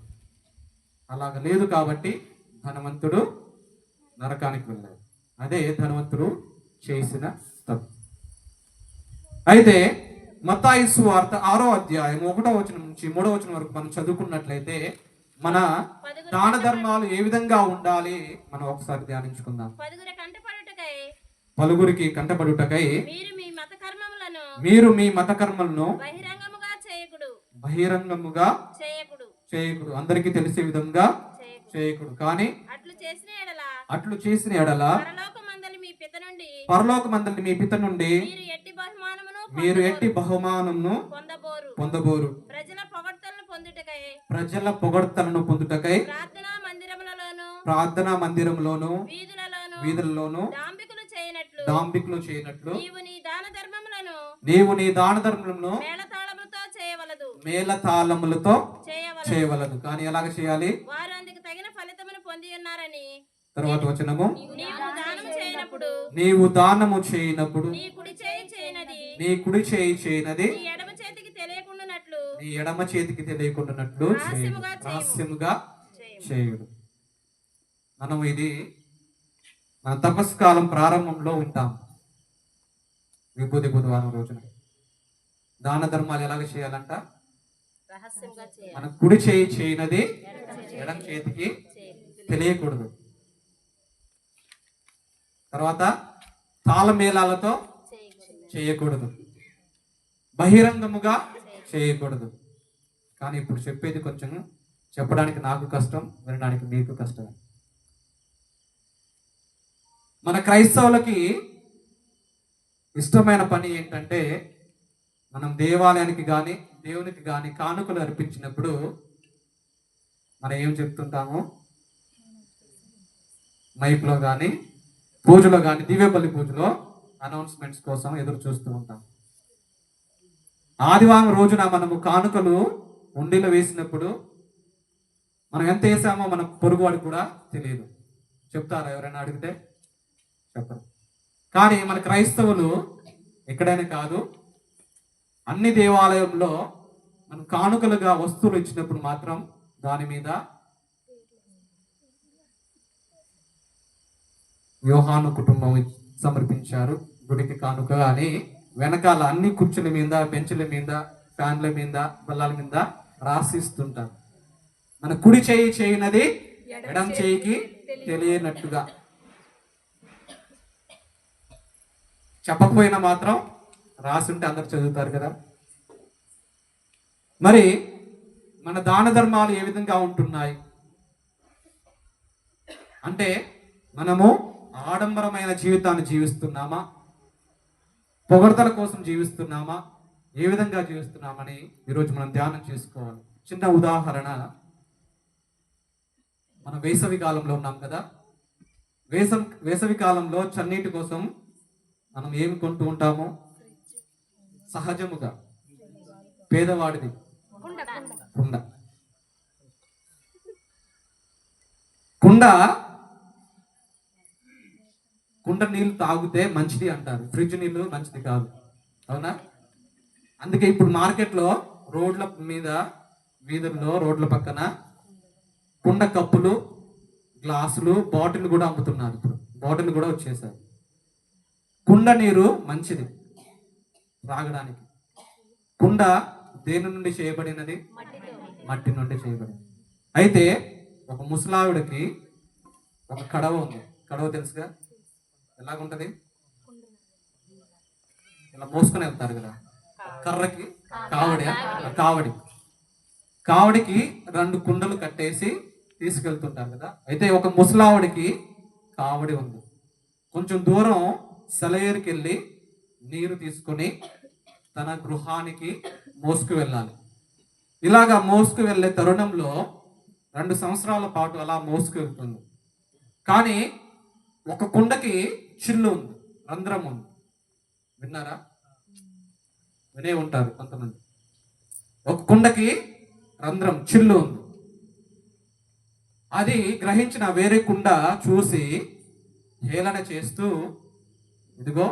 అలాగ లేదు కాబట్టి ధనవంతుడు నరకానికి వెళ్ళాడు. అదే ధనవంతుడు చేసిన తప్పు. అయితే మత్తయి సువార్త 6వ అధ్యాయం 1వ వచనం నుంచి 3వ వచనం వరకు మనం చదువుకున్నట్లయితే మన దాన ధర్మాలు ఏ విధంగా ఉండాలి మనం ఒకసారి ధ్యానించుకుందాం. పలుగురికి కంటపడుటకై మీరు మీ మత కర్మలను బహిరంగముగా చేయకుడు, అందరికీ తెలిసే విధంగా చేయకుడు. కానీ అట్లు చేసిన ఎడల పరలోకమందలి మీ పిత నుండి మీరు ఎట్టి బహుమానమును పొందబోరు. ప్రజల పొగడ్తలను పొందుటకై ప్రార్థనా మందిరములోను వీధులలోను దాంభికులు చేయనట్లు నీవు నీ దాన ధర్మములను మేళతాళములతో చేయవలదు. కానీ ఎలాగ చేయాలి? తర్వాత వచనము, నీవు దానము చేయనప్పుడు నీ కుడి చేయి చేయనది నీ ఎడమ చేతికి తెలియకుండానట్లు రహస్యముగా చేయుడు. మనం ఇది మన తపస్కాలం ప్రారంభంలో ఉంటాం. విభూతి బుధవారం రోజున దాన ధర్మాలు ఎలాగ చేయాలంట? మన కుడి చేయి చేయనది ఎడమ చేతికి తెలియకూడదు. తర్వాత తాళమేళాలతో చేయకూడదు, బహిరంగముగా చేయకూడదు. కానీ ఇప్పుడు చెప్పేది కొంచెం చెప్పడానికి నాకు కష్టం, వినడానికి మీకు కష్టం. మన క్రైస్తవులకి ఇష్టమైన పని ఏంటంటే, మనం దేవాలయానికి కానీ దేవునికి కానీ కానుకలు అర్పించినప్పుడు మనం ఏం చెప్తుంటాము? మైక్లో కానీ పూజలో కానీ దివ్యబలి పూజలో అనౌన్స్మెంట్స్ కోసం ఎదురు చూస్తూ ఉంటాం. ఆదివారం రోజున మనము కానుకలు ఉండిలో వేసినప్పుడు మనం ఎంత వేసామో మన పొరుగువాడికి కూడా తెలియదు. చెప్తారా? ఎవరైనా అడిగితే చెప్పరు. కానీ మన క్రైస్తవులు ఎక్కడైనా కాదు, అన్ని దేవాలయంలో మనం కానుకలుగా వస్తువులు ఇచ్చినప్పుడు మాత్రం దాని మీద యోహాను కుటుంబం సమర్పించారు గుడికి కానుకగా అని వెనకాల అన్ని కుర్చీల మీద, బెంచుల మీద, ఫ్యాన్ల మీద, బల్లల మీద రాసిస్తుంటారు. మన కుడి చేయి చేయనది ఎడం చేయికి తెలియనట్టుగా. చెప్పకపోయినా మాత్రం రాసుంటే అందరు చదువుతారు కదా. మరి మన దాన ధర్మాలు ఏ విధంగా ఉంటున్నాయి అంటే, మనము ఆడంబరమైన జీవితాన్ని జీవిస్తున్నామా, పొగడ్తల కోసం జీవిస్తున్నామా, ఏ విధంగా జీవిస్తున్నామని ఈరోజు మనం ధ్యానం చేసుకోవాలి. చిన్న ఉదాహరణ, మనం వేసవి కాలంలో ఉన్నాం కదా. వేసవి కాలంలో చన్నీటి కోసం మనం ఏమి కొంటూ ఉంటాము? సహజముగా పేదవాడిది కుండ. కుండ నీళ్ళు తాగితే మంచిది అంటారు, ఫ్రిడ్జ్ నీళ్ళు మంచిది కాదు, అవునా? అందుకే ఇప్పుడు మార్కెట్లో రోడ్ల మీద, వీధుల్లో, రోడ్ల పక్కన కుండ కప్పులు, గ్లాసులు, బాటిల్ కూడా అమ్ముతున్నారు. ఇప్పుడు బాటిల్ కూడా వచ్చేసారు. కుండ నీరు మంచిది త్రాగడానికి. కుండ దేని నుండి చేయబడినది? మట్టి నుండి చేయబడింది. అయితే ఒక ముసలావిడకి ఒక కడవ ఉంది. కడవ తెలుసుగా, ఎలాగుంటది? ఇలా మోసుకొని వెళ్తారు కదా కర్రకి. కావడికి 2 కుండలు కట్టేసి తీసుకెళ్తుంటారు కదా. అయితే ఒక ముసలావిడికి కావడి ఉంది. కొంచెం దూరం సెలయేరుకి వెళ్ళి నీరు తీసుకొని తన గృహానికి మోసుకు వెళ్ళాలి. ఇలాగా మోసుకు వెళ్ళే తరుణంలో 2 సంవత్సరాల పాటు అలా మోసుకు వెళ్తుంది. కానీ ఒక కుండకి చిల్లు ఉంది, రంధ్రం ఉంది. విన్నారా? వినే ఉంటారు కొంతమంది. ఒక కుండకి రంధ్రం, చిల్లు ఉంది. అది గ్రహించిన వేరే కుండ చూసి హేళన చేస్తూ, ఇదిగో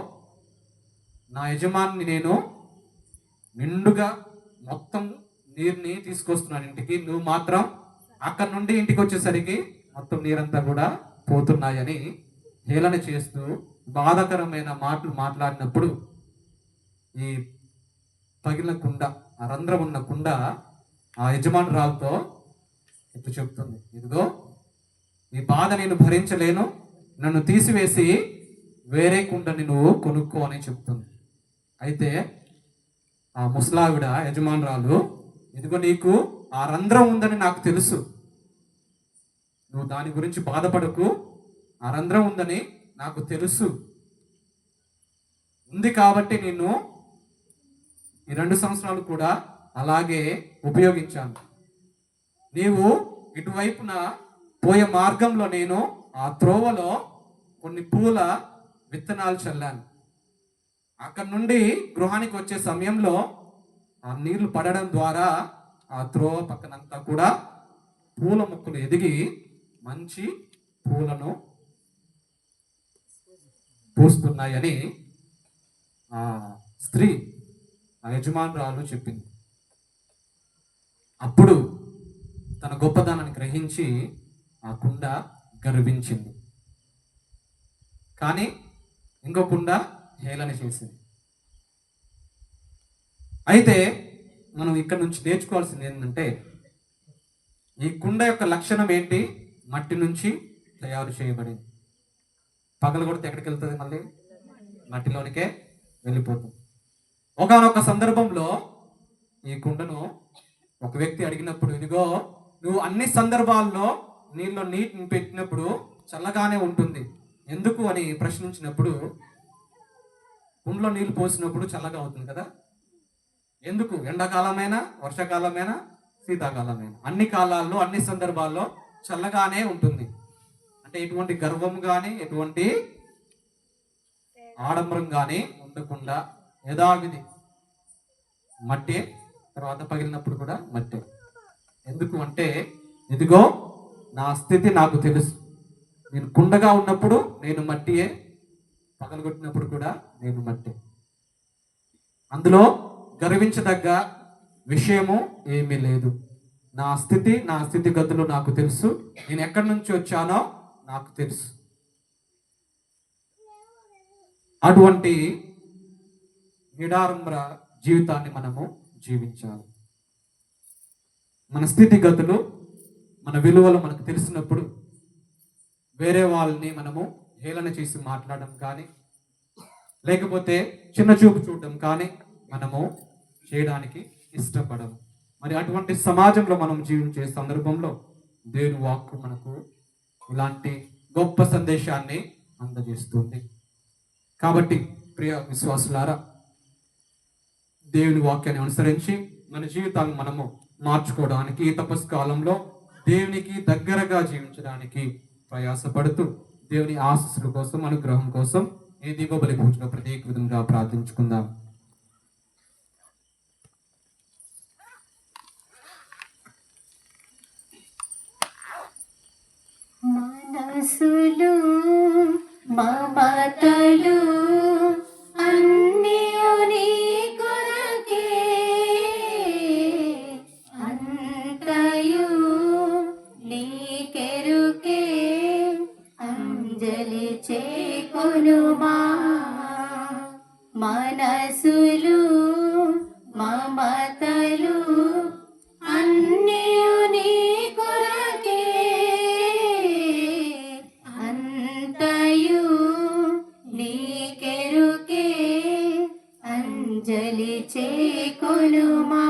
నా యజమాని నేను నిండుగా మొత్తం నీరుని తీసుకొస్తున్నాను ఇంటికి, నువ్వు మాత్రం అక్కడ నుండి ఇంటికి వచ్చేసరికి మొత్తం నీరంతా కూడా పోతున్నాయని హేళన చేస్తూ బాధాకరమైన మాటలు మాట్లాడినప్పుడు, ఈ పగిలిన కుండ, ఆ రంధ్రం ఉన్న కుండ ఆ యజమానురాలతో ఇప్పుడు చెప్తుంది, ఇదిగో ఈ బాధ నేను భరించలేను, నన్ను తీసివేసి వేరే కుండని నువ్వు కొనుక్కో అని చెప్తుంది. అయితే ఆ ముసలావిడ యజమానురాలు, ఇదిగో నీకు ఆ రంధ్రం ఉందని నాకు తెలుసు, నువ్వు దాని గురించి బాధపడకు, ఆ రంధ్రం ఉందని నాకు తెలుసు, ఉంది కాబట్టి నేను ఈ 2 సంవత్సరాలు కూడా అలాగే ఉపయోగించాను. నీవు ఇటువైపున పోయే మార్గంలో నేను ఆ త్రోవలో కొన్ని పూల విత్తనాలు చల్లాను. అక్కడ నుండి గృహానికి వచ్చే సమయంలో ఆ నీళ్లు పడడం ద్వారా ఆ త్రోవ పక్కనంతా కూడా పూల మొక్కలు ఎదిగి మంచి పూలను పూస్తున్నాయని ఆ స్త్రీ, ఆ యజమానురాలు చెప్పింది. అప్పుడు తన గొప్పదనాన్ని గ్రహించి ఆ కుండ గర్వించింది. కానీ ఇంకో కుండ హేళన చేసింది. అయితే మనం ఇక్కడ నుంచి నేర్చుకోవాల్సింది ఏంటంటే, ఈ కుండ యొక్క లక్షణం ఏంటి? మట్టి నుంచి తయారు చేయబడింది. పగలు కొడితే ఎక్కడికి వెళ్తుంది? మళ్ళీ మట్టిలోనికే వెళ్ళిపోతుంది. ఒకానొక సందర్భంలో ఈ కుండను ఒక వ్యక్తి అడిగినప్పుడు, ఇదిగో నువ్వు అన్ని సందర్భాల్లో నీటిని పెట్టినప్పుడు చల్లగానే ఉంటుంది, ఎందుకు అని ప్రశ్నించినప్పుడు, కుండలో నీళ్లు పోసినప్పుడు చల్లగా అవుతుంది కదా, ఎందుకు? ఎండాకాలమైనా, వర్షాకాలమైనా, శీతాకాలమైనా, అన్ని కాలాల్లో, అన్ని సందర్భాల్లో చల్లగానే ఉంటుంది. అంటే ఎటువంటి గర్వం కానీ, ఎటువంటి ఆడంబరం కానీ ఉండకుండా యథావిధి మట్టే, తర్వాత పగిలినప్పుడు కూడా మట్టే. ఎందుకు అంటే, ఇదిగో నా స్థితి నాకు తెలుసు, నేను కుండగా ఉన్నప్పుడు నేను మట్టియే, పగలగొట్టినప్పుడు కూడా నేను మట్టే. అందులో గర్వించదగ్గ విషయము ఏమీ లేదు. నా స్థితిగతులు నాకు తెలుసు, నేను ఎక్కడి నుంచి వచ్చానో నాకు తెలుసు. అటువంటి నిడారంభర జీవితాన్ని మనము జీవించాలి. మన స్థితిగతులు, మన విలువలు మనకు తెలిసినప్పుడు వేరే వాళ్ళని మనము హేళన చేసి మాట్లాడడం కానీ, లేకపోతే చిన్న చూపు చూడడం కానీ మనము చేయడానికి ఇష్టపడము. మరి అటువంటి సమాజంలో మనం జీవించే సందర్భంలో దేవుని వాక్కు మనకు ఇలాంటి గొప్ప సందేశాన్ని అందజేస్తుంది. కాబట్టి ప్రియ విశ్వాసులారా, దేవుని వాక్యాన్ని అనుసరించి మన జీవితాలను మనము మార్చుకోవడానికి ఈ తపస్సు కాలంలో దేవునికి దగ్గరగా జీవించడానికి ప్రయాసపడుతూ దేవుని ఆశీస్సుల కోసం, అనుగ్రహం కోసం ఈ దీపబలి పూజలో ప్రత్యేక విధంగా ప్రార్థించుకుందాం. మనసులు మమతలు అన్నియు నీ కొరకే, అంతయు నీకెరుకే, అంజలి చేకొనుమా. మనసులు మమతలు అన్నియు నీ కొరకే, అంతయు నీకెరుకే, అంజలి చేకొనుమా.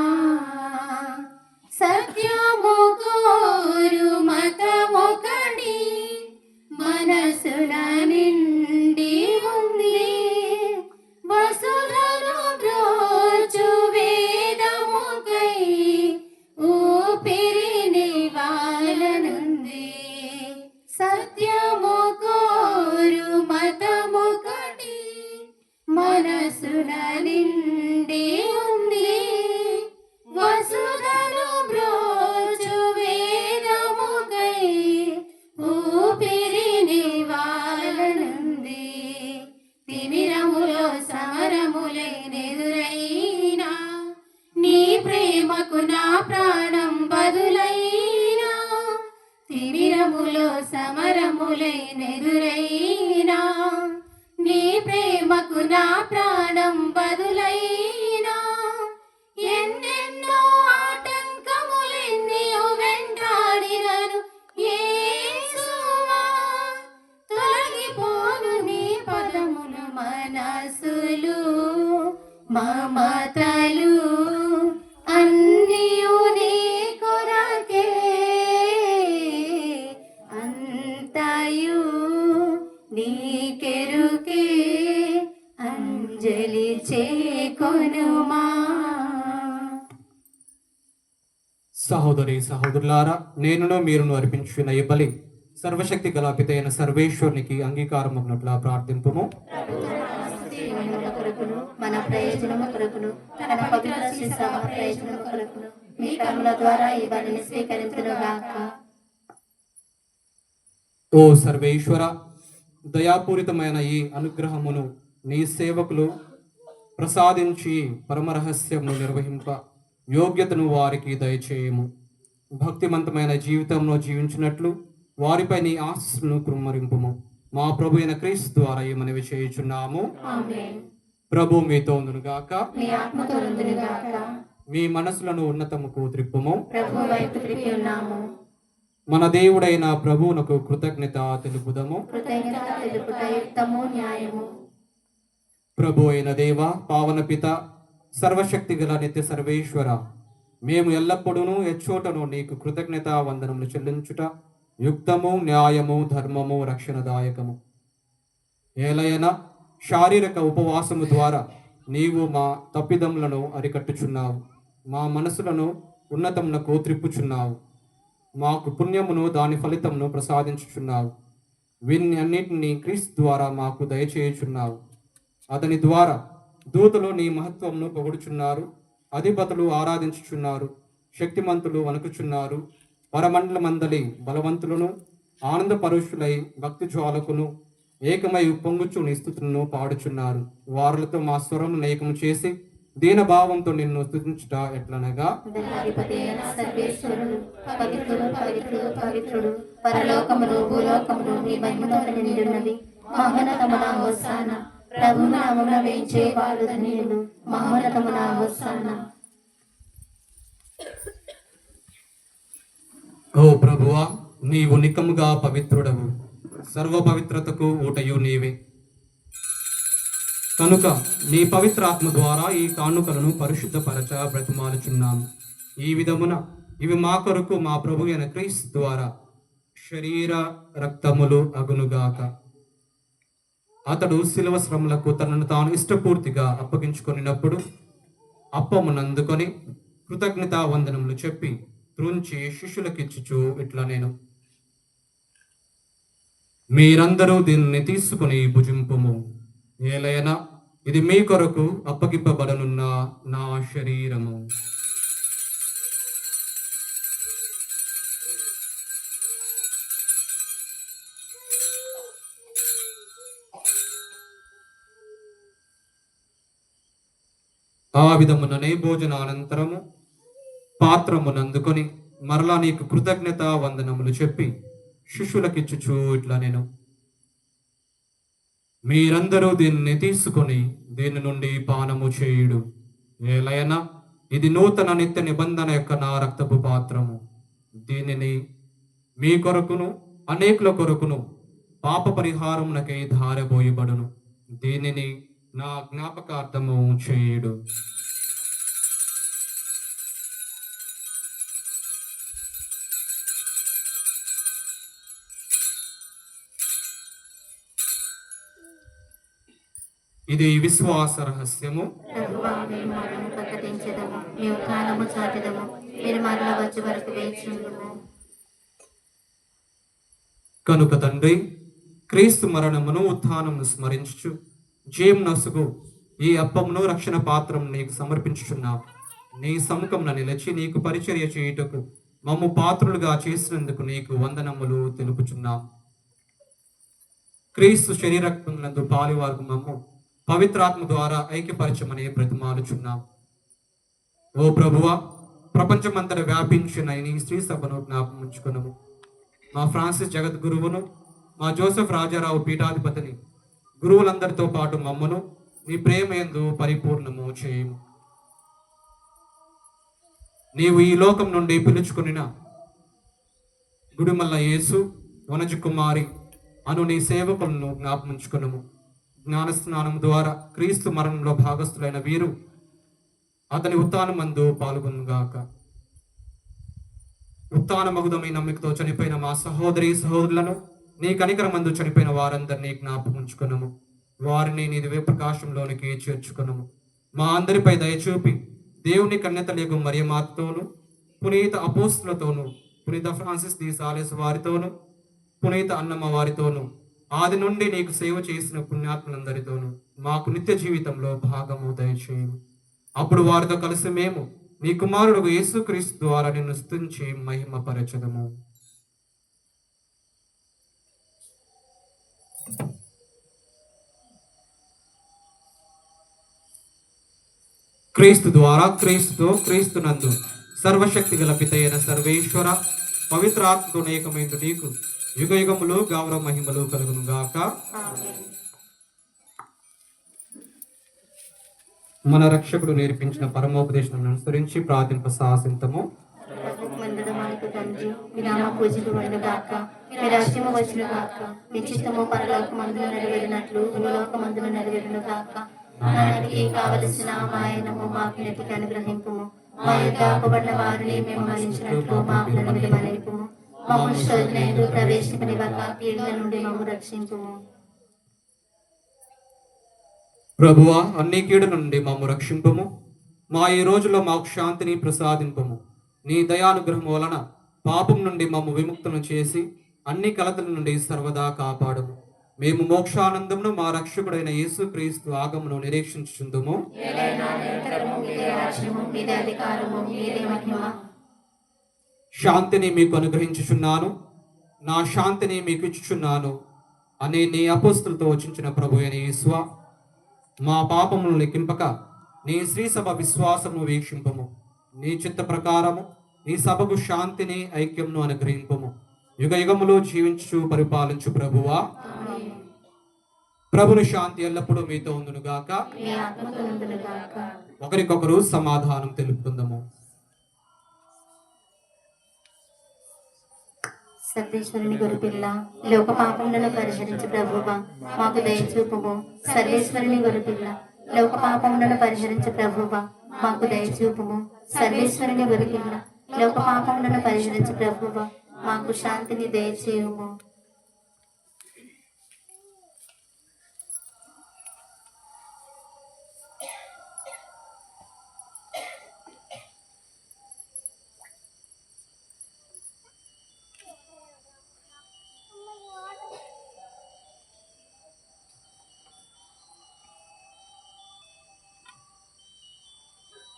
సత్యము కోరు మతమొకటి మనసున నిండి ఉంది, వసుధను బ్రోచు వేదముకై ఊపిరిని వాలనుంది. సత్యము కోరు మతమొకటి మనసున నిండి ఉంది, వసుధను బ్రోచు వేదముకై ఊపిరిని వాలనుంది. తిమిరములో సమరములైనెదురైనా, నీ ప్రేమకు నా ప్రాణం బదులైనా. తిమిరములో సమరములైనెదురైనా, నీ ప్రేమకు నా ప్రాణం బదులైనా. ఎన్నెన్నో ఆటంకములెన్నో వెంటాడినను యేసువా, తొలగిపోను నీ పదములు. మనసులు మమతలు అన్నియు నీ కొరకే, అంతయు నీకెరుకే, అంజలి చేకొనుమా. సహోదరి సహోదరులారా, నేనును మీరును అర్పించిన ఈ బలి సర్వశక్తి గల పితైన సర్వేశ్వరునికి అంగీకారం అన్నట్లా ప్రార్థింపుము. కొరకును మన ప్రయోజనము కొరకును తన పవిత్ర శిశవ ప్రయోజనము కొరకును మీ కర్మల ద్వారా ఈ బలిని స్వీకరించునుగాక. ఓ సర్వేశ్వర, దయాపూరితమైన ఈ అనుగ్రహమును నీ సేవకులు ప్రసాదించి పరమరహస్యమును నిర్వహింప యోగ్యతను వారికి దయచేయము. భక్తిమంతమైన జీవితంలో జీవించినట్లు వారిపై నీ ఆశీస్సులను కుమ్మరింపుము. మా ప్రభు అయిన క్రీస్తు ద్వారా ఈ మనవి చేయుచున్నాము. ఆమేన్. ప్రభు మీతో ఉండునుగాక. మీ ఆత్మతో ఉండునుగాక. మీ మనసులను ఉన్నతముకు త్రిప్పుము. ప్రభు వైపు త్రిప్పి ఉన్నాము. మన దేవుడైన ప్రభువునకు కృతజ్ఞత తెలుపుదము. కృతజ్ఞత తెలుపుట యుక్తము, న్యాయము. ప్రభు అయిన దేవ, పావన పిత, సర్వశక్తి గల నిత్య సర్వేశ్వర, మేము ఎల్లప్పుడూ ఎచ్చోటను నీకు కృతజ్ఞత వందనములు చెల్లించుట యుక్తము, న్యాయము, ధర్మము, రక్షణదాయకము. ఏలయన శారీరక ఉపవాసము ద్వారా నీవు మా తప్పిదములను అరికట్టుచున్నావు, మా మనసులను ఉన్నతమునకు త్రిప్పుచున్నావు, మాకు పుణ్యమును దాని ఫలితమును ప్రసాదించుచున్నావు. వీన్ని అన్నిటినీ క్రీస్తు ద్వారా మాకు దయచేయుచున్నావు. అతని ద్వారా దూతలు నీ మహత్వమును పొగుడుచున్నారు, అధిపతులు ఆరాధించుచున్నారు, శక్తిమంతులు వణుకుచున్నారు. పరమండలమందలి బలవంతులను ఆనందపరుషులై భక్తి జ్వాలకును ఏకమై పొంగుచు నీ స్తుతులను పాడుచున్నారు. వారులతో మా స్వరము ఏకము చేసి దీనభావంతో నిన్ను స్తుతించుట ఎట్లనగా, దయాధిపతి అయిన సర్వేశ్వరుడు పవిత్రుడు పవిత్రుడు పవిత్రుడు, పరలోకమును భూలోకమును నీ మహిమతో నిండినవి. మహోన్నతమున హోసానా, ప్రభు నామమున వేయించే వారు ధన్యులు. మహోన్నతమున హోసన్నా. ఓ ప్రభువా, నీవు నికముగా పవిత్రుడవు, సర్వ పవిత్రతకు ఊటయు నీవే. కనుక నీ పవిత్రాత్మ ద్వారా ఈ కానుకలను పరిశుద్ధపరచ బ్రతిమాలుచున్నాము. ఈ విధమున ఇవి మా కొరకు మా ప్రభు అయిన క్రీస్తు ద్వారా శరీర రక్తములు అగునుగాక. అతడు శిలువ శ్రమలకు తనను తాను ఇష్టపూర్తిగా అప్పగించుకొనినప్పుడు అప్పమునందుకొని కృతజ్ఞతా వందనములు చెప్పి త్రుంచి శిష్యులకిచ్చుచు ఇట్లా నేను, మీరందరూ దీనిని తీసుకుని భుజింపుము. ఏలైనా ఇది మీ కొరకు అప్పగింపబడనున్న నా శరీరము. ఆ విధముననే భోజనానంతరము పాత్రమునందుకొని మరలా నీకు కృతజ్ఞత వందనములు చెప్పి శిష్యులకిచ్చుచు ఇట్లా నేను, మీరందరూ దీనిని తీసుకొని దీని నుండి పానము చేయుడు. ఏలైనా ఇది నూతన నిత్య నిబంధన యొక్క నా రక్తపు పాత్రము. దీనిని మీ కొరకును అనేకుల కొరకును పాప పరిహారమునకై ధారబోయబడును. దీనిని నా జ్ఞాపకార్థము చేయుడు. ఇది విశ్వాస రహస్యము. ప్రభువా, మేము మరణము ప్రకటించదము, మేము కాలము చాటెదము, మీరు మరల వచ్చే వరకు వేచి ఉండుము. కనుక తండ్రి, క్రీస్తు మరణమును ఉత్థానమును స్మరించుచు జీవం నసుగు ఈ అప్పమును రక్షణ పాత్రము నీకు సమర్పించుచున్నావు. నీ సముఖమున నిలిచి నీకు పరిచర్య చేయుటకు మమ్ము పాత్రులుగా చేసినందుకు నీకు వందనములు తెలుపుచున్నాం. క్రీస్తు శరీరక్తములందు పాలువారు మమ్ము పవిత్రాత్మ ద్వారా ఐక్యపరచమని బ్రతిమాలుచున్నాం. ఓ ప్రభువా, ప్రపంచమంతట వ్యాపించిన నీ స్త్రీ సభను జ్ఞాపకం ఉంచుకున్నాము. మా ఫ్రాన్సిస్ జగద్గురువును, మా జోసెఫ్ రాజారావు పీఠాధిపతిని, గురువులందరితో పాటు మమ్మను నీ ప్రేమయందు పరిపూర్ణము చేయము. నీవు ఈ లోకం నుండి పిలుచుకునిన గుడిమల్ల యేసు, వనజ కుమారి అను నీ సేవకులను జ్ఞాపముంచుకునము. జ్ఞానస్నానం ద్వారా క్రీస్తు మరణంలో భాగస్థులైన వీరు అతని ఉత్థానమందు పాల్గొనుగాక. ఉత్థాన మగుదమై నమ్మికతో చనిపోయిన మా సహోదరి సహోదరులను, నీ కనికరమందు చనిపోయిన వారందరినీ జ్ఞాపకముంచుకునము. వారిని నీ దివ్య ప్రకాశంలోనికి చేర్చుకునము. మా అందరిపై దయచూపి దేవుని కన్యతలేగు మరియమాతతోను, పునీత అపోస్తులతోను, పునీత ఫ్రాన్సిస్ ది సాలెస్ వారితోను, పునీత అన్నమ్మ వారితోను, ఆది నుండి నీకు సేవ చేసిన పుణ్యాత్ములందరితోనూ మాకు నిత్య జీవితంలో భాగము దయచేయము. అప్పుడు వారితో కలిసి మేము నీ కుమారుడు యేసుక్రీస్తు ద్వారా నిన్ను స్తుతించి మహిమపరచదము. క్రీస్తు ద్వారా, క్రీస్తుతో, క్రీస్తునందు సర్వశక్తి గల పితైన సర్వేశ్వర పవిత్రాత్మతో ఏకమైన నీకు యుగ యుగములు గౌరవ మహిమలు కలుగును గాక. మన రక్షకుడు నేర్పించిన పరమోపదేశం అనుసరించి ప్రార్థింప సాహసింతము. మీ నామ పూజితమైన గాక, మీ రాజ్యము వచ్చిన గాక, మీ చిత్తము పరలోకమందున నెరవేరినట్లు భూలోకమందున నెరవేరును గాక. నానాటికి కావలసిన మాయనము మాకు నెటికి అనుగ్రహింపుము. మా యొక్క అప్పబడిన వారిని మేము మన్నించినట్లు మాకు మనవింపుము. మమ్మల్ని శోధనయందు ప్రవేశింపనివ్వక కీడుల నుండి మమ్ము రక్షింపుము. ప్రభువా, అన్ని కీడు నుండి మమ్ము రక్షింపుము. మా ఈ రోజులో మాకు శాంతిని ప్రసాదింపుము. నీ దయానుగ్రహం వలన పాపం నుండి మమ్ము విముక్తులను చేసి అన్ని కలతల నుండి సర్వదా కాపాడుము. మేము మోక్షానందమును మా రక్షకుడైన యేసుక్రీస్తు ఆగమను నిరీక్షించుచుందుము. శాంతిని మీకు అనుగ్రహించుచున్నాను, నా శాంతిని మీకు ఇచ్చుచున్నాను అనే నీ అపోస్తులతో వచించిన ప్రభు అయిన యేసువా, మా పాపములను లెక్కింపక నీ శ్రీ సభ విశ్వాసమును వీక్షింపము. నీ చిత్త ప్రకారము నీ సభకు శాంతిని ఐక్యమును అనుగ్రహింపము. యుగ యుగములో జీవించు పరిపాలించు ప్రభువా. ప్రభుని శాంతి ఎల్లప్పుడూ మీతో ఉండును గాక. మీ ఆత్మతో నుండును గాక. ఒకరికొకరు సమాధానం తెలుపుకుందాము. సర్వేశ్వరుని గొర్రెపిల్ల, లోక పాపములను పరిహరించు ప్రభువా, మాకు దయచూపుము. సర్వేశ్వరుని గొర్రెపిల్ల, లోక పాపములను పరిహరించు ప్రభువా, మాకు దయచూపుము. సర్వేశ్వరుని గొర్రెపిల్ల, లోక పాపములను పరిహరించు ప్రభువా, మాకు శాంతిని దయచేయుము.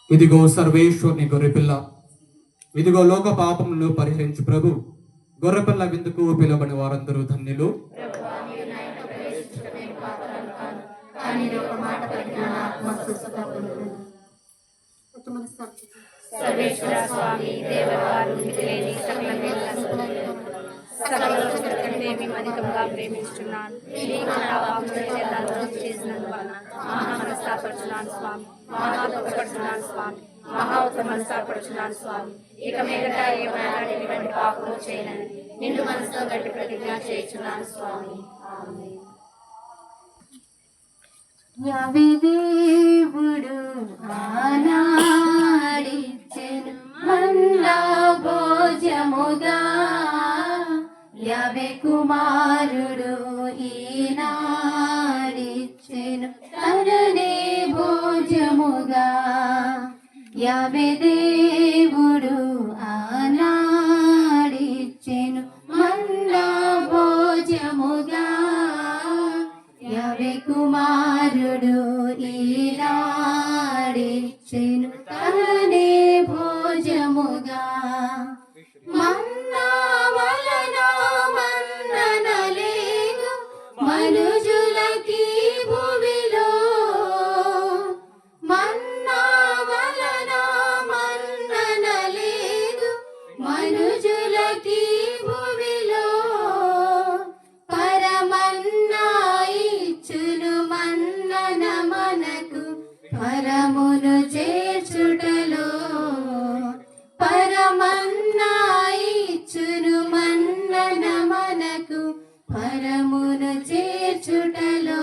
ఇదిగో సర్వేశ్వరుని గొర్రెపిల్ల, ఇదిగో లోక పాపములను పరిహరించు ప్రభు. గొర్రెపిల్ల విందుకు పిలువబడిన వారందరూ ధన్యులు. సర్వేశ్వర స్వామి దేవవారు మితిలేని సకల అధికంగా ప్రేమిస్తున్నాను. చేసినందువలన మనస్తాపడుచున్నాను స్వామి, మహాపడుచున్నాను స్వామి, మనస్తాపడుచున్నాను స్వామి. ఇక మీదట ఏమైనా పాపము చేయనని నిన్ను మనసులో గట్టి ప్రతిజ్ఞ చేయుచున్నాను స్వామి. యావే దేవుడు ఆనాడిచ్చెను మన్నా భోజముగా, యావే కుమారుడు ఈనాడిచ్చెను తననే భోజముగా. యావే దేవుడు ఆనాడిచ్చెను మన్నా భోజముగా, యావే కుమారుడు ఈనాడిచ్చెను తననే భోజముగా. మన్నా వలన మన్నన లేదు మనుజులకి భూమిలో, మన్నా వలన మన్నన లేదు మనుజులకి భూమిలో. పరమన్నా ఇచ్చును మన్నన మనకు పరమును చేర్చుటలో, పరమన్నా ఇచ్చును మన్నన మనకు పరమును చేర్చుటలో.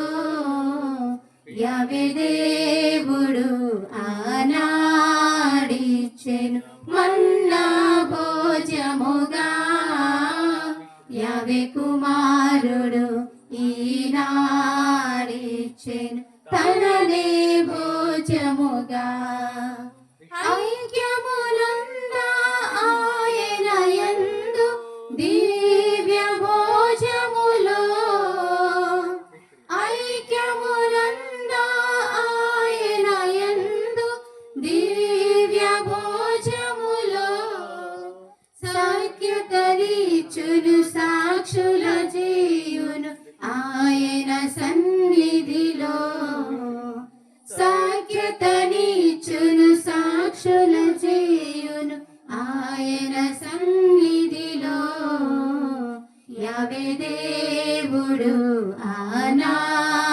యావే దేవుడు ఆనాడిచ్చెను మన్నా భోజముగా, యావే కుమారుడు ఈనాడిచ్చెను తననే భోజముగా. ఐక్యమునంద ఆయన యందు దివ్య భోజములో, ఐక్యమునంద ఆయన యందు దివ్య భోజములో. సాఖ్యతరీచును సాక్షుల చేయును ఆయన సన్నిధిలో, సాఖ్యతనిచ్చును సాక్షుల చేయును ఆయన సన్నిధిలో. యావే దేవుడు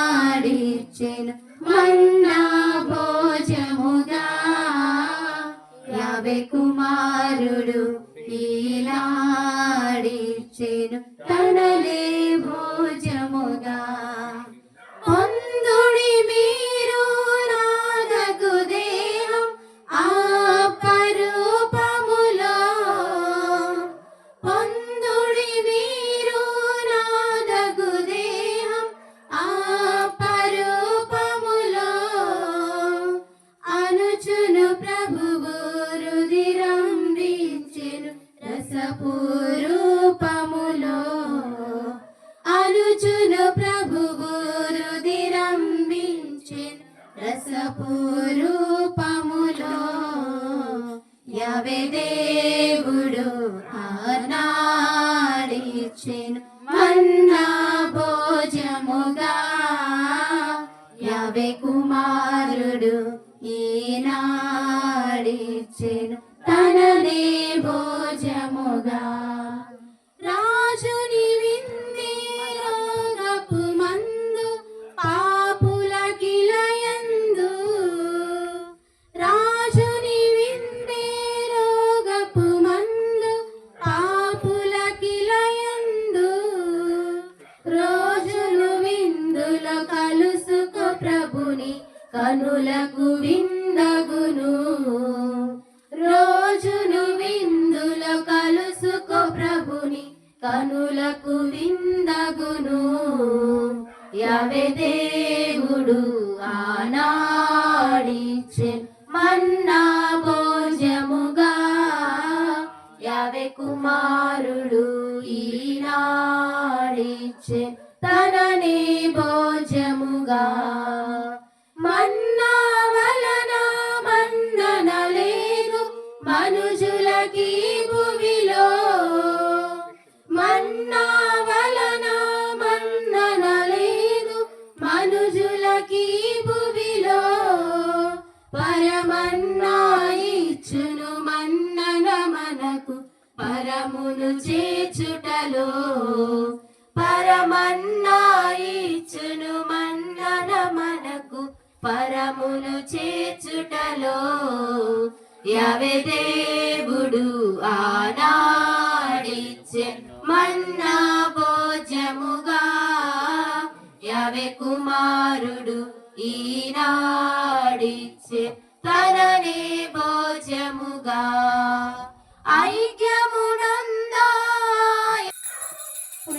ఆనాడిచ్చెను మన్నా భోజముగా, యావే కుమారుడు ఈనాడిచ్చెను తననే భోజముగా. పొందుడి మీరు నాదగు దేహం ఆపరూపములో, పొందుడి మీరు నాదగు దేహం ఆపరూపములో. అనుచును ప్రభువు రుధిరంబించెను రసపూరూపములో, అనుచును ప్రభువు రుధిరంబించెను రసపూరూపములో. యావే దేవుడు ఆనాడిచ్చెను మన్నా భోజముగా, యావే కుమారుడు ఈనాడిచ్చెను తననే భోజముగా. రాజుని విందే రోగపు మందు ప్రభుని కనులకు విందగును. రోజును విందులో కలుసుకో ప్రభుని కనులకు విందగును. యావే దేవుడు ఆనాడిచ్చే మన్నా భోజముగా, యావే కుమారుడు ఈనాడిచ్చే తనని భోజముగా. మన్నా వలన మన్నన లేదు మనుజులకి భూమిలో, మన్నా వలన మన్నన లేదు మనుజులకి భూమిలో. పరమన్నా ఇచ్చును మన్నన మనకు పరమును చేర్చుటలో. పరమన్నా ఇచ్చును మన్నన మనకు పరమును చేర్చుటలో. యావే దేవుడు ఆనాడిచ్చే మన్నా భోజముగా, యావే కుమారుడు ఈనాడిచ్చే తననే భోజముగా. ఐక్యమునందా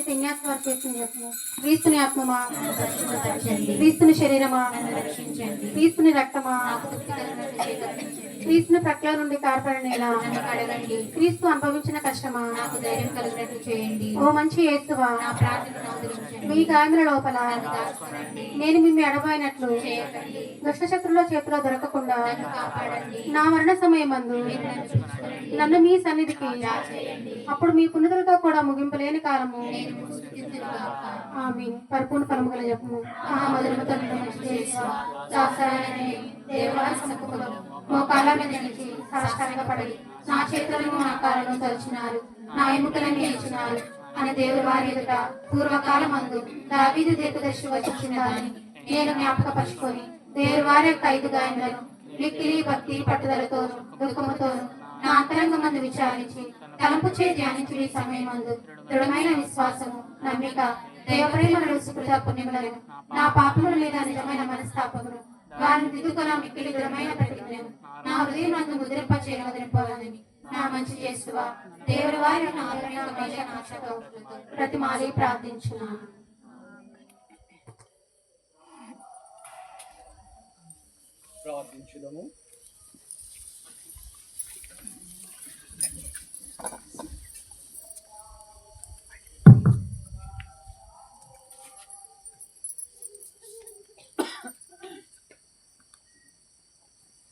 పుణ్యాత్మవారు చేసిన క్రీస్తుని ఆత్మమా, క్రీస్తుని శరీరమా, రక్షించండి. క్రీస్తుని రక్తమా, తృప్తికరమైనట్లు చేకూర్చండి. క్రీస్తుని ప్రక్కల నుండి కార్పడిన ఇలా నన్ను కడగండి. క్రీస్తు అనుభవించిన కష్టమా, నాకు ధైర్యం కలిగినట్లు చేయండి. ఓ మంచి యేసువా, నా ప్రార్థనను ఆదరించండి. మీ గాయముల లోపల దాచుకోనండి. నేను మిమ్మి అడబోయినట్లు చేయకండి. దుష్టశత్రుల చేతిలో దొరకకుండా నన్ను కాపాడండి. నా మరణ సమయమందు నన్ను చూసుకోనండి. నన్ను మీ సన్నిధికి చేయండి. అప్పుడు మీ పునరులతో కూడా ముగింపలేని కాలము. నేను స్తుతింతునుగాక. ఆమేన్. పరిపూర్ణ ఫలముగల జపము. మహామధురముతో నిండిన మంచి యేసువా, దాసరాయనని దేవవారి సముఖములో మోకాళ్ళ మీద నిలిచి సాష్టాంగ పడి నా చేతులను నా కాళ్ళను తలుచినారు, నా ఎముకలను ఇచ్చినారు అని దేవుడి వారి ఎదుట పూర్వకాలమందు దావీదు దీర్ఘదర్శి వచ్చిందని నేను జ్ఞాపకపరుచుకొని దేవుడి వారి యొక్క 5 గాయములను మిక్కిలి భక్తి పట్టుదలతోను దుఃఖముతోను నా అంతరంగమందు విచారించి తలంపు చే ధ్యానించు ఈ సమయమందు దృఢమైన విశ్వాసము, నమ్మిక, దేవప్రేమను సుకృత పుణ్యములను నా పాపముల మీద నిజమైన మనస్తాపమును వారిని దిద్దుకొన మిక్కిలి దృఢమైన ప్రతిజ్ఞను నా హృదయం నందు ముద్రింప చేయవదింపవాలని నా మంచి చేస్తువా దేవుడి వారి ఆశతో ప్రతిమాలి ప్రార్థించున్నాను. ప్రార్థించుదము.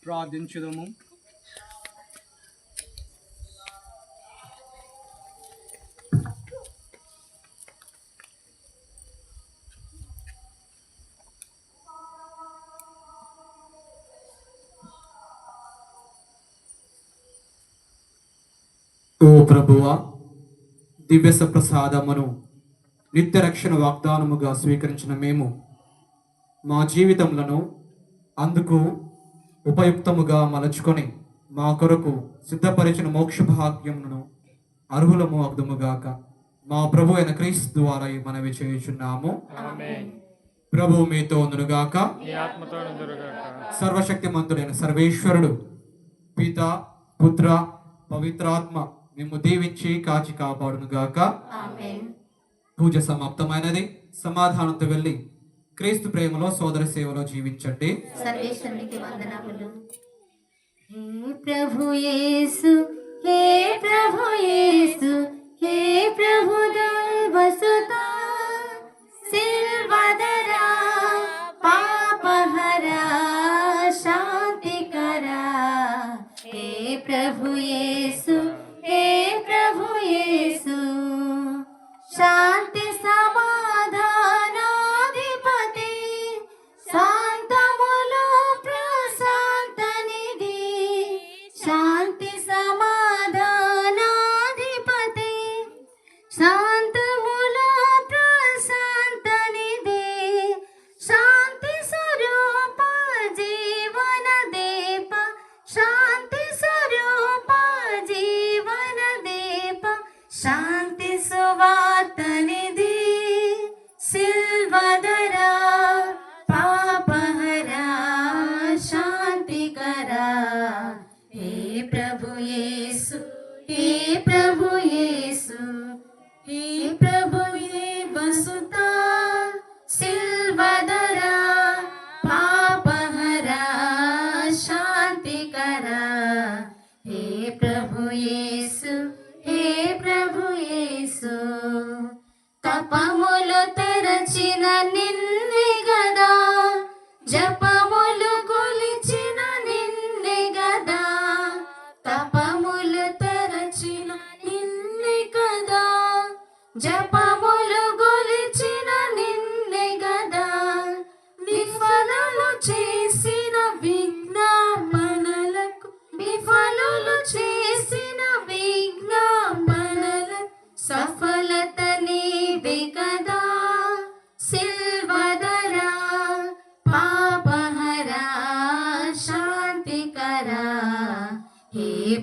ప్రార్థించుదము. ఓ ప్రభువా, దివ్య ప్రసాదమును నిత్య రక్షణ వాగ్దానముగా స్వీకరించిన మేము మా జీవితములను అందుకు ఉపయుక్తముగా మలచుకొని మా కొరకు సిద్ధపరిచిన మోక్ష భాగ్యమును అర్హులము అగ్దముగాక. మా ప్రభు అయిన క్రీస్తు ద్వారా ఈ మనవి చేయుచున్నాము. ప్రభు మీతో ఉండునుగాక. సర్వశక్తిమంతుడైన సర్వేశ్వరుడు పిత, పుత్ర, పవిత్రాత్మ మేము దీవించి కాచి కాపాడునుగాక. ఆమేన్. పూజ సమాప్తమైనది. సమాధానంతో వెళ్ళి క్రీస్తు ప్రేమలో సోదర సేవలో జీవించండి. సర్వేశ్వరునికి వందనములు. హే ప్రభు యేసు, హే ప్రభు యేసు, హే ప్రభు దైవసుతా, సిల్వదరా పాపహరా శాంతికరా. హే ప్రభు యేసు, హే ప్రభు యేసు, శాంతి సమాధానాధిపతి, శాంతములో ప్రశాంత నిధి. శాంతి సమాధానాధిపతి, శాంతములో ప్రశాంత నిధి.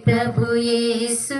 ప్రభు యేసు